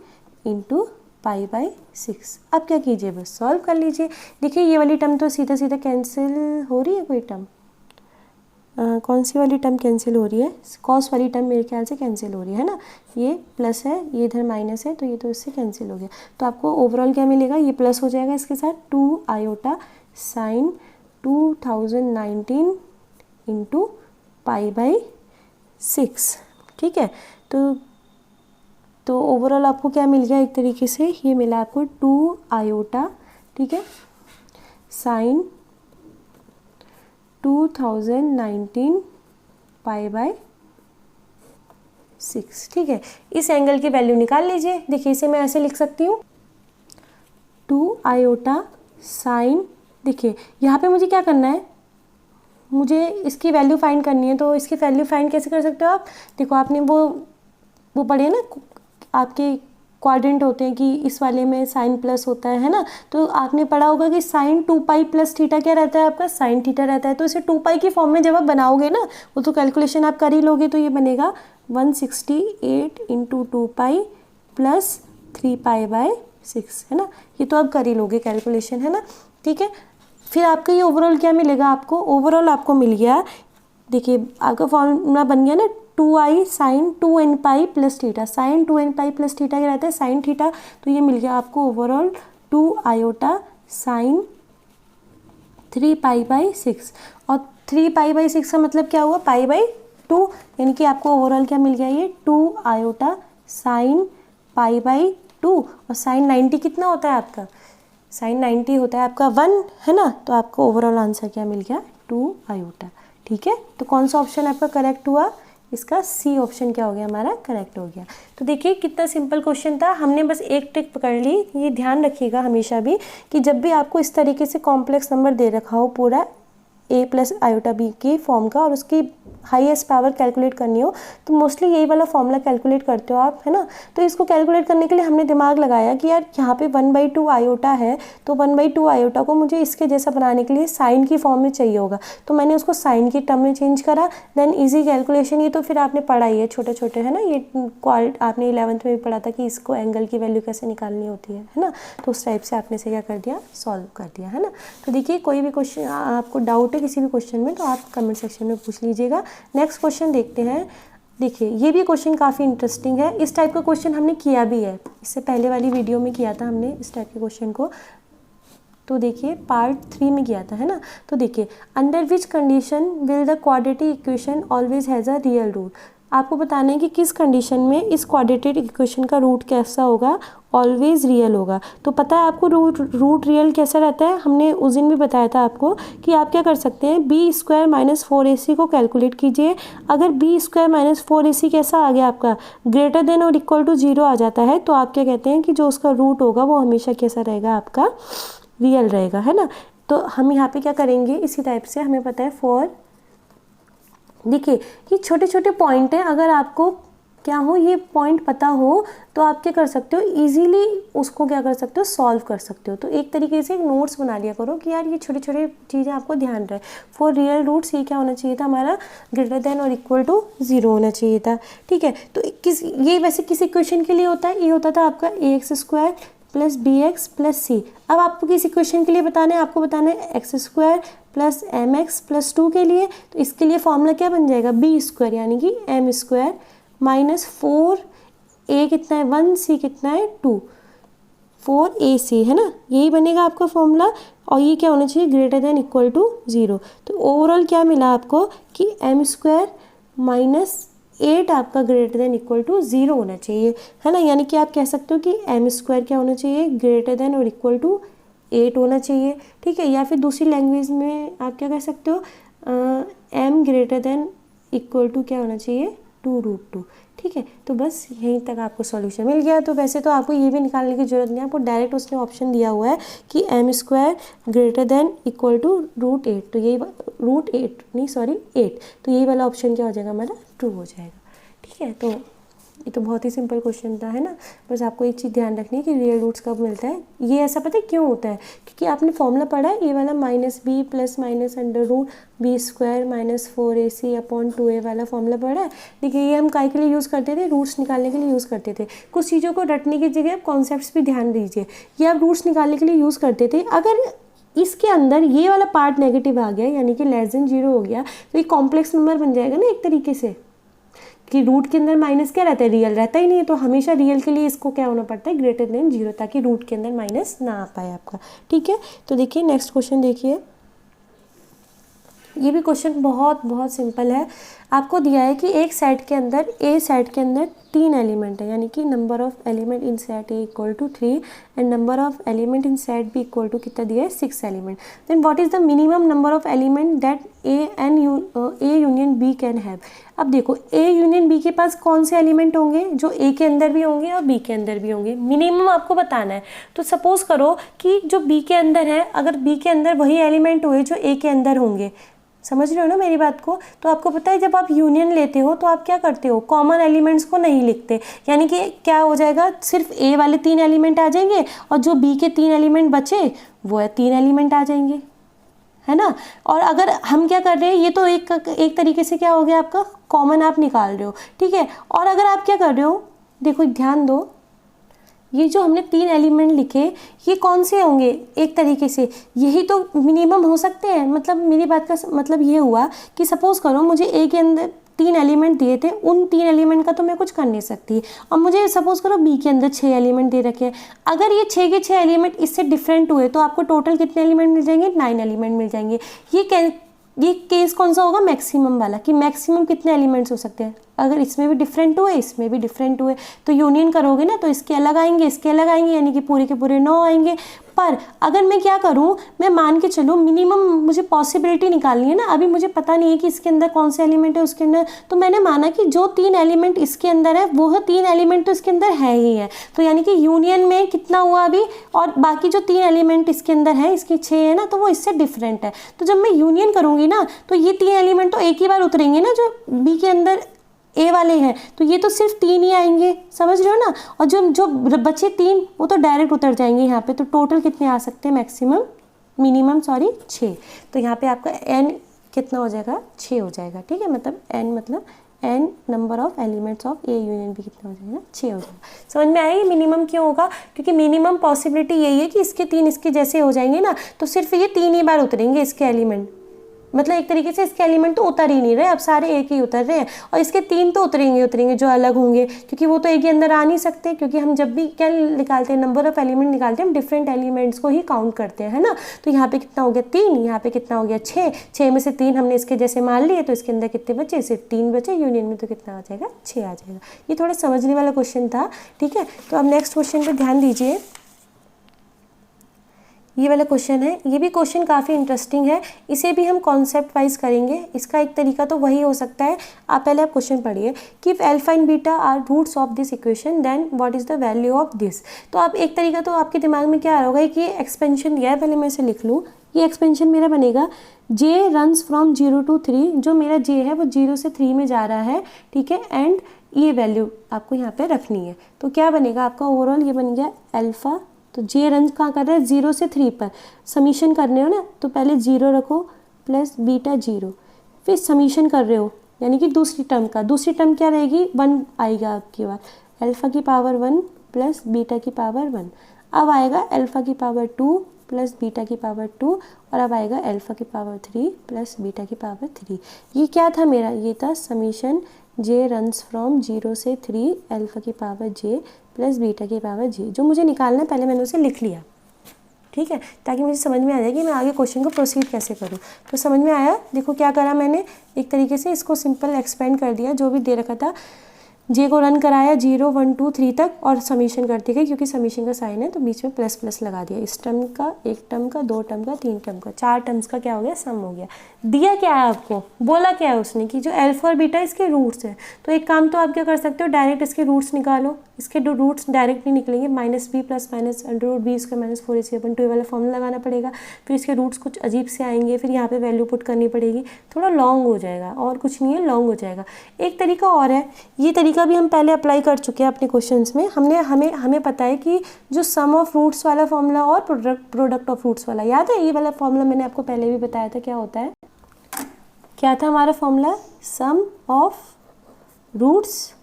A: into π/6। अब क्या कीजिए, बस सॉल्व कर लीजिए। देखिए ये वाली टर्म तो सीधा सीधा कैंसिल हो रही है, कोई टर्म कौन सी वाली टर्म कैंसिल हो रही है, कॉस वाली टर्म मेरे ख्याल से कैंसिल हो रही है ना, ये प्लस है ये इधर माइनस है तो ये तो इससे कैंसिल हो गया। तो आपको ओवरऑल क्या मिलेगा, ये प्लस हो जाएगा इसके साथ 2 आयोटा साइन 2019 इंटू π/6। ठीक है, तो ओवरऑल आपको क्या मिल गया, एक तरीके से ये मिला आपको 2 आयोटा, ठीक है, साइन 2019 π/6। ठीक है, इस एंगल की वैल्यू निकाल लीजिए। देखिए इसे मैं ऐसे लिख सकती हूँ 2 आयोटा साइन, देखिए यहाँ पे मुझे क्या करना है, मुझे इसकी वैल्यू फाइंड करनी है। तो इसकी वैल्यू फाइंड कैसे कर सकते हो आप, देखो आपने वो पढ़े ना, आपके क्वाड्रेंट होते हैं कि इस वाले में साइन प्लस होता है ना, तो आपने पढ़ा होगा कि साइन 2π प्लस थीटा क्या रहता है आपका, साइन थीटा रहता है। तो इसे 2π की फॉर्म में जब आप बनाओगे ना, वो तो कैलकुलेशन आप कर ही लोगे, तो ये बनेगा 168 इंटू 2π प्लस 3π/6, है ना, ये तो आप कर ही लोगे कैलकुलेशन, है ना। ठीक है, फिर आपका ये ओवरऑल क्या मिलेगा आपको, ओवरऑल आपको मिल गया, देखिए आपका फॉर्मूला बन गया ना 2i sine 2nπ plus theta, sine 2nπ plus theta क्या रहता है, साइन थीटा। तो ये मिल गया आपको ओवरऑल 2 आयोटा साइन 3π/6, और 3π/6 का मतलब क्या हुआ, π/2, यानी कि आपको ओवरऑल क्या मिल गया, ये 2 आयोटा साइन π/2, और साइन 90 कितना होता है आपका, साइन 90 होता है आपका 1, है ना। तो आपको ओवरऑल आंसर क्या मिल गया, 2 आयोटा। ठीक है, तो कौन सा ऑप्शन आपका करेक्ट हुआ, इसका सी ऑप्शन क्या हो गया हमारा, करेक्ट हो गया। तो देखिए कितना सिंपल क्वेश्चन था, हमने बस एक ट्रिक पकड़ ली। ये ध्यान रखिएगा हमेशा भी कि जब भी आपको इस तरीके से कॉम्प्लेक्स नंबर दे रखा हो पूरा a प्लस आयोटा बी की फॉर्म का, और उसकी हाईएस्ट पावर कैलकुलेट करनी हो, तो मोस्टली यही वाला फॉर्मूला कैलकुलेट करते हो आप, है ना। तो इसको कैलकुलेट करने के लिए हमने दिमाग लगाया कि यार यहाँ पे 1/2 आयोटा है, तो 1/2 आयोटा को मुझे इसके जैसा बनाने के लिए साइन की फॉर्म में चाहिए होगा, तो मैंने उसको साइन की टर्म में चेंज करा, देन ईजी कैलकुलेशन। ये तो फिर आपने पढ़ा ही है छोटे छोटे, है ना, ये आपने 11th में भी पढ़ा था कि इसको एंगल की वैल्यू कैसे निकालनी होती है ना। तो उस टाइप से आपने से क्या कर दिया, सॉल्व कर दिया, है ना। तो देखिए कोई भी क्वेश्चन आपको डाउट है किसी भी क्वेश्चन में, तो आप कमेंट सेक्शन में पूछ लीजिएगा। नेक्स्ट क्वेश्चन देखते हैं। देखिए ये भी क्वेश्चन काफ़ी इंटरेस्टिंग है, इस टाइप का क्वेश्चन हमने किया भी है, इससे पहले वाली वीडियो में किया था हमने इस टाइप के क्वेश्चन को, तो देखिए पार्ट 3 में किया था, है ना। तो देखिए under which condition will the quadratic equation always has a real root, आपको बताना है कि किस कंडीशन में इस क्वाड्रेटिक इक्वेशन का रूट कैसा होगा, ऑलवेज रियल होगा। तो पता है आपको रूट रियल कैसा रहता है, हमने उस दिन भी बताया था आपको कि आप क्या कर सकते हैं, b² - 4ac को कैलकुलेट कीजिए। अगर b² - 4ac कैसा आ गया आपका, ग्रेटर देन और इक्वल टू 0 आ जाता है, तो आप क्या कहते हैं कि जो उसका रूट होगा वो हमेशा कैसा रहेगा, आपका रियल रहेगा, है ना। तो हम यहाँ पे क्या करेंगे, इसी टाइप से हमें पता है फॉर, देखिए ये छोटे छोटे पॉइंट हैं, अगर आपको क्या हो ये पॉइंट पता हो तो आप क्या कर सकते हो, इजीली उसको क्या कर सकते हो, सॉल्व कर सकते हो। तो एक तरीके से एक नोट्स बना लिया करो कि यार ये छोटे छोटे चीज़ें आपको ध्यान रहे। फॉर रियल रूट्स ये क्या होना चाहिए था हमारा, ग्रेटर देन और इक्वल टू 0 होना चाहिए था। ठीक है, तो ये वैसे किस इक्वेशन के लिए होता है, ये होता था आपका ax² + bx + c। अब आपको किस इक्वेशन के लिए बताना है, आपको बताना है x² + mx + 2 के लिए। तो इसके लिए फॉर्मूला क्या बन जाएगा, b² यानी कि m² - 4a कितना है 1, c कितना है 2, 4ac, है ना, यही बनेगा आपका फॉर्मूला। और ये क्या होना चाहिए, ग्रेटर देन इक्वल टू 0। तो ओवरऑल क्या मिला आपको कि m² - 8 आपका ग्रेटर देन इक्वल टू 0 होना चाहिए, है ना। यानी कि आप कह सकते हो कि m² क्या होना चाहिए, ग्रेटर देन और इक्वल टू 8 होना चाहिए। ठीक है, या फिर दूसरी लैंग्वेज में आप क्या कह सकते हो, m greater than equal to क्या होना चाहिए, 2√2। ठीक है, तो बस यहीं तक आपको सॉल्यूशन मिल गया। तो वैसे तो आपको ये भी निकालने की ज़रूरत नहीं है, आपको डायरेक्ट उसने ऑप्शन दिया हुआ है कि m² greater than equal to √8, तो यही √8 तो यही वाला ऑप्शन क्या हो जाएगा हमारा, ट्रू हो जाएगा। ठीक है, तो ये तो बहुत ही सिंपल क्वेश्चन था, है ना। बस आपको एक चीज़ ध्यान रखनी है कि रियल रूट्स कब मिलता है। ये ऐसा पता है क्यों होता है, क्योंकि आपने फॉर्मूला पढ़ा है, ये वाला -b + -√b² - 4ac/2a वाला फॉर्मूला पढ़ा है। देखिए ये हम काय के लिए यूज़ करते थे, रूट्स निकालने के लिए यूज़ करते थे। कुछ चीज़ों को रटने की जगह आप कॉन्सेप्ट्स भी ध्यान दीजिए, ये आप रूट्स निकालने के लिए यूज़ करते थे। अगर इसके अंदर ये वाला पार्ट नेगेटिव आ गया यानी कि लेस देन 0 हो गया, तो ये कॉम्प्लेक्स नंबर बन जाएगा ना एक तरीके से, कि रूट के अंदर माइनस क्या रहता है, रियल रहता ही नहीं है, तो हमेशा रियल के लिए इसको क्या होना पड़ता है, ग्रेटर देन 0, ताकि रूट के अंदर माइनस ना आ पाए आपका। ठीक है, तो देखिए नेक्स्ट क्वेश्चन देखिए, ये भी क्वेश्चन बहुत बहुत सिंपल है। आपको दिया है कि एक सेट के अंदर, ए सेट के अंदर 3 एलिमेंट है, यानी कि number of element in set A equal to 3 and number of element in set B equal to कितना दिया है, 6 element. Then what is the minimum number of element that A union B can have. अब देखो ए union B के पास कौन से element होंगे, जो ए के अंदर भी होंगे और बी के अंदर भी होंगे, मिनिमम आपको बताना है। तो सपोज करो कि जो बी के अंदर है, अगर बी के अंदर वही एलिमेंट हुए जो ए के अंदर होंगे, समझ रहे हो ना मेरी बात को। तो आपको पता है जब आप यूनियन लेते हो तो आप क्या करते हो, कॉमन एलिमेंट्स को नहीं लिखते, यानी कि क्या हो जाएगा, सिर्फ ए वाले 3 एलिमेंट आ जाएंगे और जो बी के 3 एलिमेंट बचे वो 3 एलिमेंट आ जाएंगे, है ना। और अगर हम क्या कर रहे हैं, ये तो एक तरीके से क्या हो गया आपका, कॉमन आप निकाल रहे हो, ठीक है। और अगर आप क्या कर रहे हो, देखो ध्यान दो, ये जो हमने 3 एलिमेंट लिखे ये कौन से होंगे, एक तरीके से यही तो मिनिमम हो सकते हैं। मतलब मेरी बात का मतलब ये हुआ कि सपोज करो मुझे ए के अंदर 3 एलिमेंट दिए थे, उन 3 एलिमेंट का तो मैं कुछ कर नहीं सकती, और मुझे सपोज करो बी के अंदर 6 एलिमेंट दे रखे हैं। अगर ये 6 के 6 एलिमेंट इससे डिफरेंट हुए तो आपको टोटल कितने एलिमेंट मिल जाएंगे, 9 एलिमेंट मिल जाएंगे। ये केस कौन सा होगा, मैक्सिमम वाला, कि मैक्सिमम कितने एलिमेंट्स हो सकते हैं। अगर इसमें भी डिफरेंट हुए, इसमें भी डिफरेंट हुए, तो यूनियन करोगे ना, तो इसके अलग आएंगे, इसके अलग आएंगे, यानी कि पूरे के पूरे 9 आएंगे। पर अगर मैं क्या करूं, मैं मान के चलूं मिनिमम मुझे पॉसिबिलिटी निकालनी है ना, अभी मुझे पता नहीं है कि इसके अंदर कौन से एलिमेंट है उसके अंदर, तो मैंने माना कि जो 3 एलिमेंट इसके अंदर है वो 3 एलिमेंट तो इसके अंदर है ही है, तो यानी कि यूनियन में कितना हुआ अभी, और बाकी जो 3 एलिमेंट इसके अंदर है, इसके 6 है ना, तो वो इससे डिफरेंट है। तो जब मैं यूनियन करूंगी ना, तो ये 3 एलिमेंट तो एक ही बार उतरेंगे ना, जो बी के अंदर ए वाले हैं, तो ये तो सिर्फ 3 ही आएंगे, समझ रहे हो ना। और जो बचे 3 वो तो डायरेक्ट उतर जाएंगे यहाँ पे। तो टोटल कितने आ सकते हैं, मिनिमम 6। तो यहाँ पे आपका n कितना हो जाएगा, 6 हो जाएगा, ठीक है। मतलब n number of elements of A union B कितना हो जाएगा, 6 हो जाएगा। समझ में आया, मिनिमम क्यों होगा, क्योंकि मिनिमम पॉसिबिलिटी यही है कि इसके 3 इसके जैसे हो जाएंगे ना, तो सिर्फ ये 3 ही बार उतरेंगे इसके एलिमेंट। मतलब एक तरीके से इसके एलिमेंट तो उतर ही नहीं रहे, अब सारे एक ही उतर रहे हैं, और इसके 3 तो उतरेंगे जो अलग होंगे, क्योंकि वो तो एक ही अंदर आ नहीं सकते, क्योंकि हम जब भी क्या निकालते हैं, नंबर ऑफ एलिमेंट निकालते हैं, हम डिफरेंट एलिमेंट्स को ही काउंट करते हैं, है ना। तो यहाँ पे कितना हो गया, 3, यहाँ पे कितना हो गया, 6 में से 3 हमने इसके जैसे मान लिए, तो इसके अंदर कितने बचे, सिर्फ 3 बचे, यूनियन में तो कितना आ जाएगा, 6 आ जाएगा। ये थोड़ा समझने वाला क्वेश्चन था, ठीक है। तो अब नेक्स्ट क्वेश्चन पर ध्यान दीजिए, ये वाला क्वेश्चन है, ये भी क्वेश्चन काफ़ी इंटरेस्टिंग है, इसे भी हम कॉन्सेप्ट वाइज करेंगे। इसका एक तरीका तो वही हो सकता है, आप क्वेश्चन पढ़िए कि if alpha and beta are roots of this equation then what is the value of this. तो आप एक तरीका तो आपके दिमाग में क्या आ रहा होगा कि एक्सपेंशन दिया है, पहले मैं इसे लिख लूँ। ये एक्सपेंशन मेरा बनेगा j रन्स फ्रॉम 0 to 3, जो मेरा j है वो 0 से 3 में जा रहा है, ठीक है। एंड ये वैल्यू आपको यहाँ पे रखनी है, तो क्या बनेगा आपका ओवरऑल, ये बन गया अल्फ़ा। तो जे रन कहाँ कर रहा है, 0 से 3 पर समीशन कर रहे हो ना, तो पहले 0 रखो प्लस बीटा 0, फिर समीशन कर रहे हो, यानी कि दूसरी टर्म क्या रहेगी, 1 आएगा आपकी बार, अल्फ़ा की पावर 1 प्लस बीटा की पावर 1। अब आएगा अल्फ़ा की पावर 2 प्लस बीटा की पावर 2, और अब आएगा अल्फ़ा की पावर 3 प्लस बीटा की पावर 3। ये क्या था मेरा, ये था समीशन जे रन्स फ्रॉम 0 से 3 अल्फ़ा की पावर j प्लस बीटा की पावर j। जो मुझे निकालना है पहले मैंने उसे लिख लिया, ठीक है, ताकि मुझे समझ में आ जाए कि मैं आगे क्वेश्चन को प्रोसीड कैसे करूँ। तो समझ में आया, देखो क्या करा मैंने, एक तरीके से इसको सिंपल एक्सपेंड कर दिया, जो भी दे रखा था जे को रन कराया 0 1 2 3 तक, और समीशन करते गए, क्योंकि समीशन का साइन है तो बीच में प्लस प्लस लगा दिया। इस टर्म का, एक टर्म का, 2 टर्म का, 3 टर्म का, 4 टर्म्स का क्या हो गया, सम हो गया। दिया क्या है आपको, बोला क्या है उसने कि जो अल्फा और बीटा इसके रूट्स हैं। तो एक काम तो आप क्या कर सकते हो, डायरेक्ट इसके रूट्स निकालो। इसके रूट्स डायरेक्ट नहीं निकलेंगे, -b plus minus √b square minus 4ac/2 वाला फॉर्मूला लगाना पड़ेगा, फिर इसके रूट्स कुछ अजीब से आएंगे, फिर यहाँ पे वैल्यू पुट करनी पड़ेगी, थोड़ा लॉन्ग हो जाएगा, और कुछ नहीं है, लॉन्ग हो जाएगा। एक तरीका और है, ये तरीका भी हम पहले अप्लाई कर चुके हैं अपने क्वेश्चंस में। हमें पता है कि जो सम ऑफ रूट्स वाला फॉर्मूला और प्रोडक्ट ऑफ रूट्स वाला, याद है ये वाला फॉर्मूला मैंने आपको पहले भी बताया था, क्या होता है, क्या था हमारा formula, sum of roots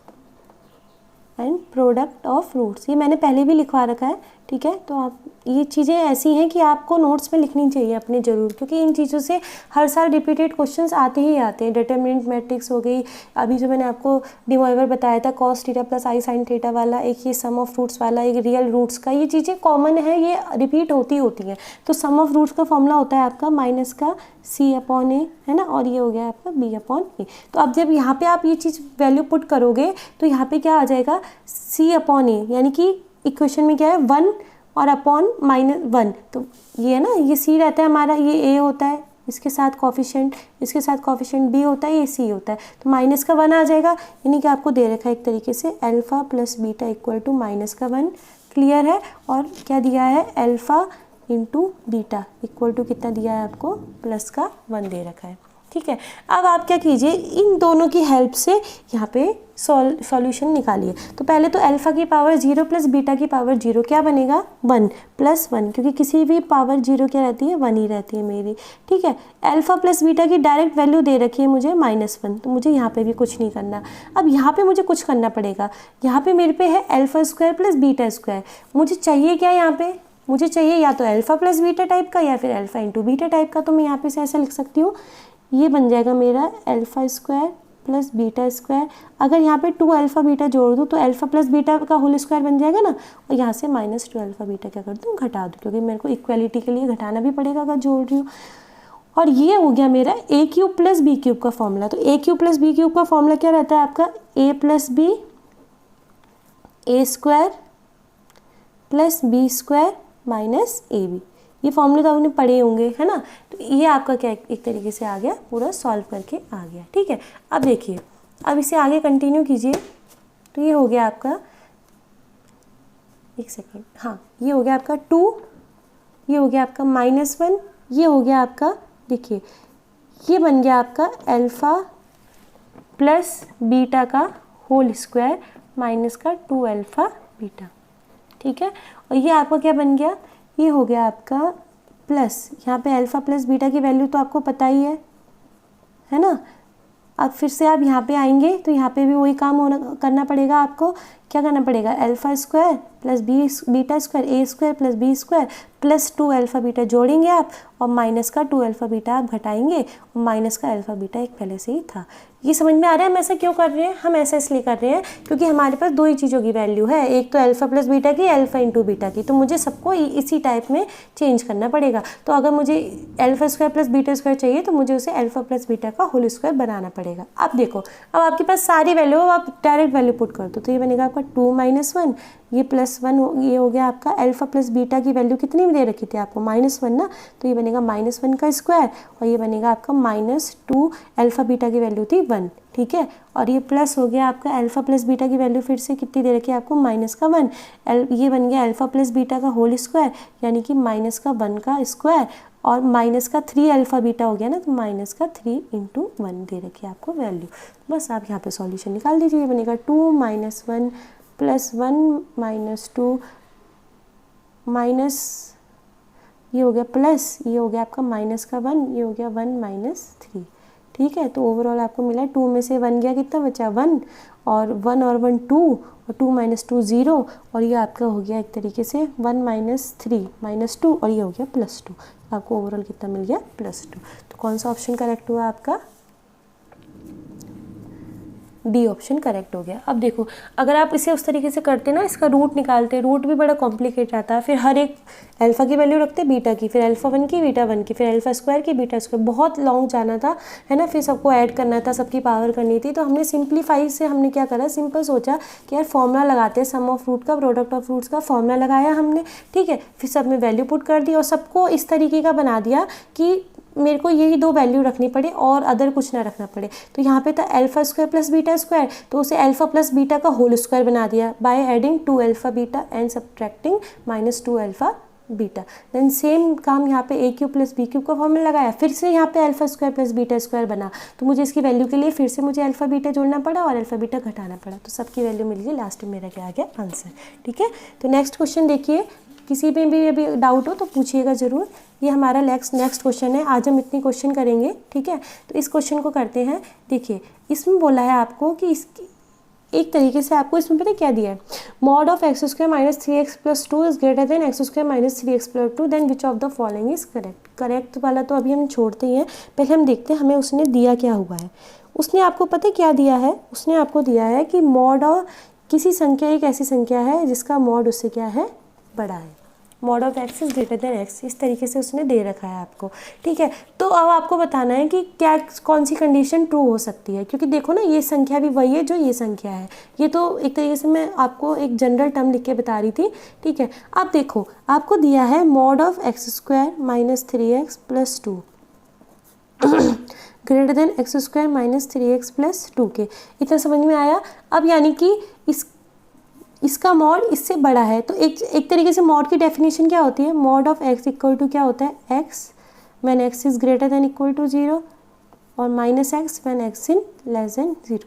A: and product of roots. ये मैंने पहले भी लिखवा रखा है, ठीक है। तो आप ये चीज़ें ऐसी हैं कि आपको नोट्स में लिखनी चाहिए अपने ज़रूर, क्योंकि इन चीज़ों से हर साल रिपीटेड क्वेश्चंस आते ही आते हैं। डिटरमिनेंट मैट्रिक्स हो गई, अभी जो मैंने आपको de Moivre बताया था cos थीटा प्लस आई साइन थीटा वाला, एक ये सम ऑफ रूट्स वाला, एक रियल रूट्स का, ये चीज़ें कॉमन है, ये रिपीट होती हैं। तो सम ऑफ रूट्स का फॉर्मूला होता है आपका माइनस का c अपॉन ए, है ना, और ये हो गया आपका b अपॉन ए। तो अब जब यहाँ पे आप ये चीज़ वैल्यू पुट करोगे तो यहाँ पे क्या आ जाएगा, c अपॉन ए, यानी कि इक्वेशन में क्या है 1 और अपॉन -1, तो ये है ना, ये c रहता है हमारा, ये a होता है, इसके साथ कॉफिशेंट, इसके साथ कॉफिशेंट b होता है, ये c होता है, तो माइनस का 1 आ जाएगा, यानी कि आपको दे रखा है एक तरीके से alpha plus beta equal to minus का 1, क्लियर है। और क्या दिया है, alpha into beta equal to कितना दिया है आपको, प्लस का 1 दे रखा है, ठीक है। अब आप क्या कीजिए, इन दोनों की हेल्प से यहाँ पे सॉल्यूशन निकालिए। तो पहले तो अल्फ़ा की पावर 0 प्लस बीटा की पावर 0 क्या बनेगा, 1 प्लस 1, क्योंकि किसी भी पावर 0 क्या रहती है, 1 ही रहती है मेरी, ठीक है। अल्फ़ा प्लस बीटा की डायरेक्ट वैल्यू दे रखी है मुझे -1, तो मुझे यहाँ पे भी कुछ नहीं करना। अब यहाँ पे मुझे कुछ करना पड़ेगा, यहाँ पे मेरे पे है alpha square plus beta square, मुझे चाहिए क्या, यहाँ पे मुझे चाहिए या तो अल्फ़ा प्लस बीटा टाइप का या फिर अल्फ़ा इंटू बीटा टाइप का। तो मैं यहाँ पे से ऐसा लिख सकती हूँ, ये बन जाएगा मेरा alpha square plus beta square. अगर यहाँ पे 2 अल्फ़ा बीटा जोड़ दूँ तो अल्फ़ा प्लस बीटा का होल स्क्वायर बन जाएगा ना, और यहाँ से -2 अल्फ़ा बीटा क्या कर दूँ, घटा दूँ, क्योंकि मेरे को इक्वालिटी के लिए घटाना भी पड़ेगा अगर जोड़ रही हूँ। और ये हो गया मेरा a cube plus B cube का फॉर्मूला। तो a cube plus B cube का फॉर्मूला क्या रहता है आपका, a plus B A square plus B square minus A B. ये फॉर्मूले तो आपने पढ़े होंगे, है ना। तो ये आपका क्या एक तरीके से आ गया, पूरा सॉल्व करके आ गया, ठीक है। अब देखिए, अब इसे आगे कंटिन्यू कीजिए। तो ये हो गया आपका, एक सेकेंड, हाँ, ये हो गया आपका 2, ये हो गया आपका -1, ये हो गया आपका, देखिए ये बन गया आपका अल्फ़ा प्लस बीटा का होल स्क्वायर माइनस का 2 अल्फ़ा बीटा, ठीक है। और ये आपका क्या बन गया, ये हो गया आपका प्लस, यहाँ पे अल्फ़ा प्लस बीटा की वैल्यू तो आपको पता ही है ना। अब फिर से आप यहाँ पे आएंगे तो यहाँ पे भी वही काम करना पड़ेगा आपको। क्या करना पड़ेगा, alpha square plus beta square A square plus B square plus 2 alpha beta जोड़ेंगे आप, और माइनस का 2 अल्फ़ा बीटा आप घटाएंगे, और माइनस का अल्फ़ा बीटा एक पहले से ही था। ये समझ में आ रहा है हम ऐसा क्यों कर रहे हैं, हम ऐसा इसलिए कर रहे हैं क्योंकि हमारे पास 2 ही चीज़ों की वैल्यू है, एक तो अल्फ़ा प्लस बीटा की, अल्फ़ा इंटू बीटा की, तो मुझे सबको इसी टाइप में चेंज करना पड़ेगा। तो अगर मुझे alpha square plus beta square चाहिए तो मुझे उसे अल्फ़ा प्लस बीटा का होल स्क्वायर बनाना पड़ेगा। अब देखो, अब आपके पास सारी वैल्यू, आप डायरेक्ट वैल्यू पुट कर दो, तो ये बनेगा आपका 2 - 1, ये +1, ये हो गया आपका अल्फ़ा प्लस बीटा की वैल्यू कितनी दे रखी थी आपको, -1 ना, तो ये बनेगा -1 का स्क्वायर, और ये बनेगा आपका -2 अल्फ़ा बीटा की वैल्यू थी 1, ठीक है। और ये प्लस हो गया आपका अल्फ़ा प्लस बीटा की वैल्यू फिर से कितनी दे रखी है आपको, -1, ये बन गया अल्फ़ा प्लस बीटा का होल स्क्वायर, यानी कि -1 का स्क्वायर, और -3 अल्फ़ा बीटा हो गया ना, तो -3 × 1 दे रखी है आपको वैल्यू। बस आप यहाँ पे सॉल्यूशन निकाल दीजिए, ये बनेगा 2 - 1 + 1 - 2 माइनस, ये हो गया प्लस, ये हो गया आपका -1, ये हो गया 1 - 3, ठीक है। तो ओवरऑल आपको मिला 2 में से 1 गया, कितना बचा 1, और 1 और 1 2, और 2 - 2 0, और ये आपका हो गया एक तरीके से 1 - 3 - 2, और ये हो गया +2। आपको ओवरऑल कितना मिल गया, +2। तो कौन सा ऑप्शन करेक्ट हुआ आपका, डी ऑप्शन करेक्ट हो गया। अब देखो, अगर आप इसे उस तरीके से करते ना, इसका रूट निकालते, रूट भी बड़ा कॉम्प्लिकेट रहता है, फिर हर एक अल्फ़ा की वैल्यू रखते बीटा की, फिर अल्फ़ा 1 की बीटा 1 की, फिर अल्फ़ा स्क्वायर की बीटा स्क्वायर, बहुत लॉन्ग जाना था, है ना। फिर सबको ऐड करना था, सबकी पावर करनी थी। तो हमने सिंप्लीफाई से हमने क्या करा, सिंपल सोचा कि यार फॉर्मूला लगाते हैं, सम ऑफ रूट का, प्रोडक्ट ऑफ रूट्स का फॉर्मूला लगाया हमने, ठीक है। फिर सब में वैल्यू पुट कर दी, और सबको इस तरीके का बना दिया कि मेरे को यही 2 वैल्यू रखनी पड़े और अदर कुछ ना रखना पड़े। तो यहाँ पे था alpha square plus beta square, तो उसे अल्फ़ा प्लस बीटा का होल स्क्वायर बना दिया by adding 2 alpha beta and subtracting -2 alpha beta. Then same काम यहाँ पे a cube plus B cube का फॉर्मूला लगाया, फिर से यहाँ पे alpha square plus beta square बना, तो मुझे इसकी वैल्यू के लिए फिर से मुझे अल्फ़ा बीटा जोड़ना पड़ा और अल्फ़ा बीटा घटाना पड़ा, तो सबकी वैल्यू मिल गई, लास्ट में मेरा क्या आ गया, आंसर, ठीक है। तो नेक्स्ट क्वेश्चन देखिए, किसी में भी अभी डाउट हो तो पूछिएगा ज़रूर। ये हमारा नेक्स्ट क्वेश्चन है, आज हम इतनी क्वेश्चन करेंगे, ठीक है। तो इस क्वेश्चन को करते हैं। देखिए, इसमें बोला है आपको कि एक तरीके से आपको इसमें पता क्या दिया है, mod of X square minus 3x plus 2 is greater than X square minus 3x plus 2, then which of the following is correct. Correct वाला तो अभी हम छोड़ते ही हैं, पहले हम देखते हैं हमें उसने दिया क्या हुआ है। उसने आपको पता क्या दिया है, उसने आपको दिया है कि मॉड ऑफ किसी संख्या एक ऐसी संख्या है जिसका मॉड उससे क्या है, बड़ा है। Mod of x is greater than x, इस तरीके से उसने दे रखा है आपको, ठीक है। तो अब आपको बताना है कि क्या कौन सी कंडीशन ट्रू हो सकती है, क्योंकि देखो ना ये संख्या भी वही है जो ये संख्या है। ये तो एक तरीके से मैं आपको एक जनरल टर्म लिख के बता रही थी, ठीक है। अब देखो आपको दिया है mod of X square minus 3x plus 2 greater than X square minus 3x plus 2 के, इतना समझ में आया। अब यानी कि इसका मॉड इससे बड़ा है, तो एक तरीके से मॉड की डेफिनेशन क्या होती है, mod of X equal to क्या होता है, X when X is greater than equal to 0 और minus X when X in less than 0,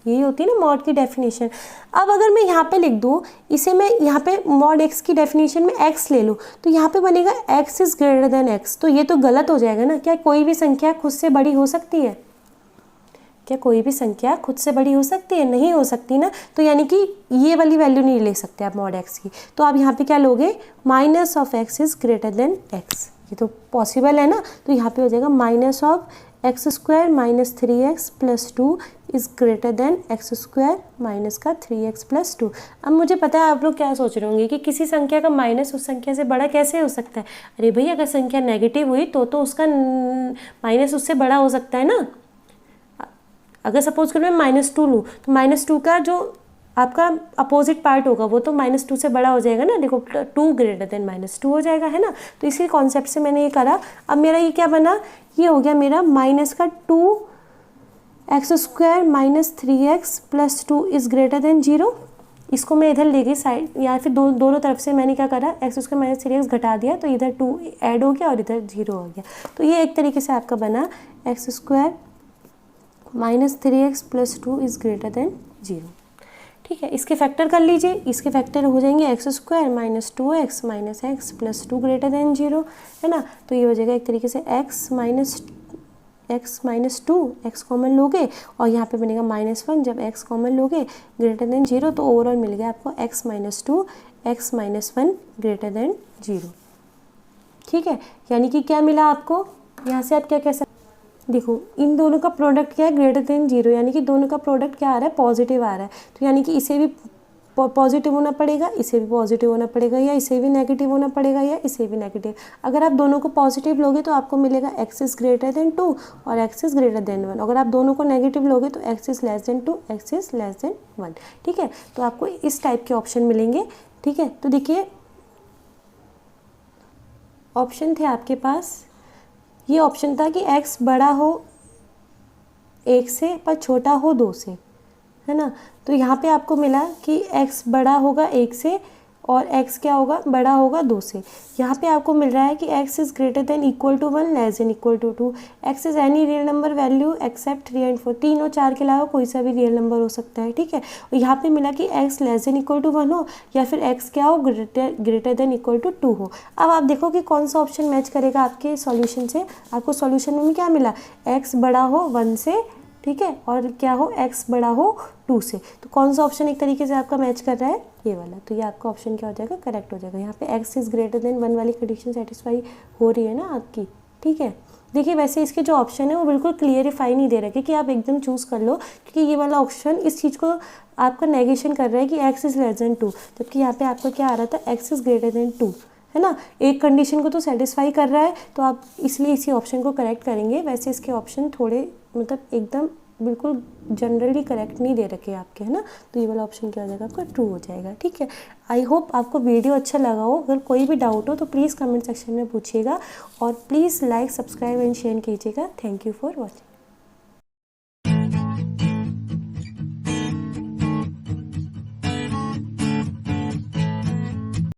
A: यही होती है ना मॉड की डेफिनेशन। अब अगर मैं यहाँ पे लिख दूँ इसे, मैं यहाँ पे मॉड एक्स की डेफिनेशन में एक्स ले लूँ तो यहाँ पे बनेगा x is greater than x, तो ये तो गलत हो जाएगा ना। क्या कोई भी संख्या खुद से बड़ी हो सकती है, क्या कोई भी संख्या खुद से बड़ी हो सकती है, नहीं हो सकती ना। तो यानी कि ये वाली वैल्यू नहीं ले सकते आप मॉड एक्स की, तो आप यहाँ पे क्या लोगे, minus of x is greater than x, ये तो पॉसिबल है ना। तो यहाँ पे हो जाएगा minus of X square minus 3x plus 2 is greater than X square minus का 3x प्लस 2। अब मुझे पता है आप लोग क्या सोच रहे होंगे कि किसी संख्या का माइनस उस संख्या से बड़ा कैसे हो सकता है। अरे भाई अगर संख्या नेगेटिव हुई तो उसका माइनस उससे बड़ा हो सकता है ना। अगर सपोज करो मैं -2 लूँ तो -2 का जो आपका अपोजिट पार्ट होगा वो तो -2 से बड़ा हो जाएगा ना। देखो 2 ग्रेटर देन -2 हो जाएगा, है ना। तो इसी कॉन्सेप्ट से मैंने ये करा। अब मेरा ये क्या बना, ये हो गया मेरा माइनस का 2x square minus 3x plus 2 is greater then 0। इसको मैं इधर ले गई साइड, या फिर दोनों तरफ से मैंने क्या करा, एक्स स्क्वायर माइनस 3x घटा दिया तो इधर 2 ऐड हो गया और इधर 0 हो गया। तो ये एक तरीके से आपका बना x square minus 3x plus 2 is greater then 0, ठीक है। इसके फैक्टर कर लीजिए, इसके फैक्टर हो जाएंगे x square minus 2x minus x plus 2 greater than 0, है ना। तो ये हो जाएगा एक तरीके से x माइनस 2, एक्स कॉमन लोगे और यहाँ पे बनेगा -1, जब x कॉमन लोगे ग्रेटर देन 0 तो ओवरऑल मिल गया आपको x minus 2 x minus 1 greater than 0, ठीक है। यानी कि क्या मिला आपको, यहाँ से आप क्या कह सकते, देखो इन दोनों का प्रोडक्ट क्या है, ग्रेटर देन 0, यानी कि दोनों का प्रोडक्ट क्या आ रहा है, पॉजिटिव आ रहा है। तो यानी कि इसे भी पॉजिटिव होना पड़ेगा, इसे भी पॉजिटिव होना पड़ेगा, या इसे भी नेगेटिव होना पड़ेगा, या इसे भी नेगेटिव। अगर आप दोनों को पॉजिटिव लोगे तो आपको मिलेगा x इज़ ग्रेटर देन 2 और x इज़ ग्रेटर देन 1। अगर आप दोनों को नेगेटिव लोगे तो x is less than 2, x is less than 1, ठीक है। तो आपको इस टाइप के ऑप्शन मिलेंगे, ठीक है। तो देखिए ऑप्शन थे आपके पास, ये ऑप्शन था कि x बड़ा हो 1 से पर छोटा हो 2 से, है ना। तो यहाँ पे आपको मिला कि x बड़ा होगा 1 से और x क्या होगा, बड़ा होगा 2 से। यहाँ पे आपको मिल रहा है कि x is greater than equal to 1 less than equal to 2, x is any real number value except 3 and 4, 3 और 4 के अलावा कोई सा भी रियल नंबर हो सकता है, ठीक है। और यहाँ पे मिला कि x less than equal to 1 हो या फिर x क्या हो, ग्रेटर देन इक्वल टू 2 हो। अब आप देखो कि कौन सा ऑप्शन मैच करेगा आपके सॉल्यूशन से। आपको सॉल्यूशन में क्या मिला, x बड़ा हो 1 से, ठीक है, और क्या हो, x बड़ा हो 2 से। तो कौन सा ऑप्शन एक तरीके से आपका मैच कर रहा है, ये वाला। तो ये आपका ऑप्शन क्या हो जाएगा, करेक्ट हो जाएगा। यहाँ पे x इज़ ग्रेटर देन 1 वाली कंडीशन सेटिस्फाई हो रही है ना आपकी, ठीक है। देखिए वैसे इसके जो ऑप्शन है वो बिल्कुल क्लियरिफाई नहीं दे रखे कि आप एकदम चूज़ कर लो, क्योंकि ये वाला ऑप्शन इस चीज़ को आपका नेगेशन कर रहा है कि x इज़ लेस देन 2, जबकि यहाँ पे आपका क्या आ रहा था, x इज़ ग्रेटर देन 2, है ना। एक कंडीशन को तो सेटिस्फाई कर रहा है, तो आप इसलिए इसी ऑप्शन को करेक्ट करेंगे। वैसे इसके ऑप्शन थोड़े मतलब एकदम बिल्कुल जनरली करेक्ट नहीं दे रखे आपके, है ना। तो ये वाला ऑप्शन क्या हो जाएगा, आपका ट्रू हो जाएगा, ठीक है। आई होप आपको वीडियो अच्छा लगा हो। अगर कोई भी डाउट हो तो प्लीज़ कमेंट सेक्शन में पूछिएगा और please like, subscribe and share कीजिएगा। Thank you for watching.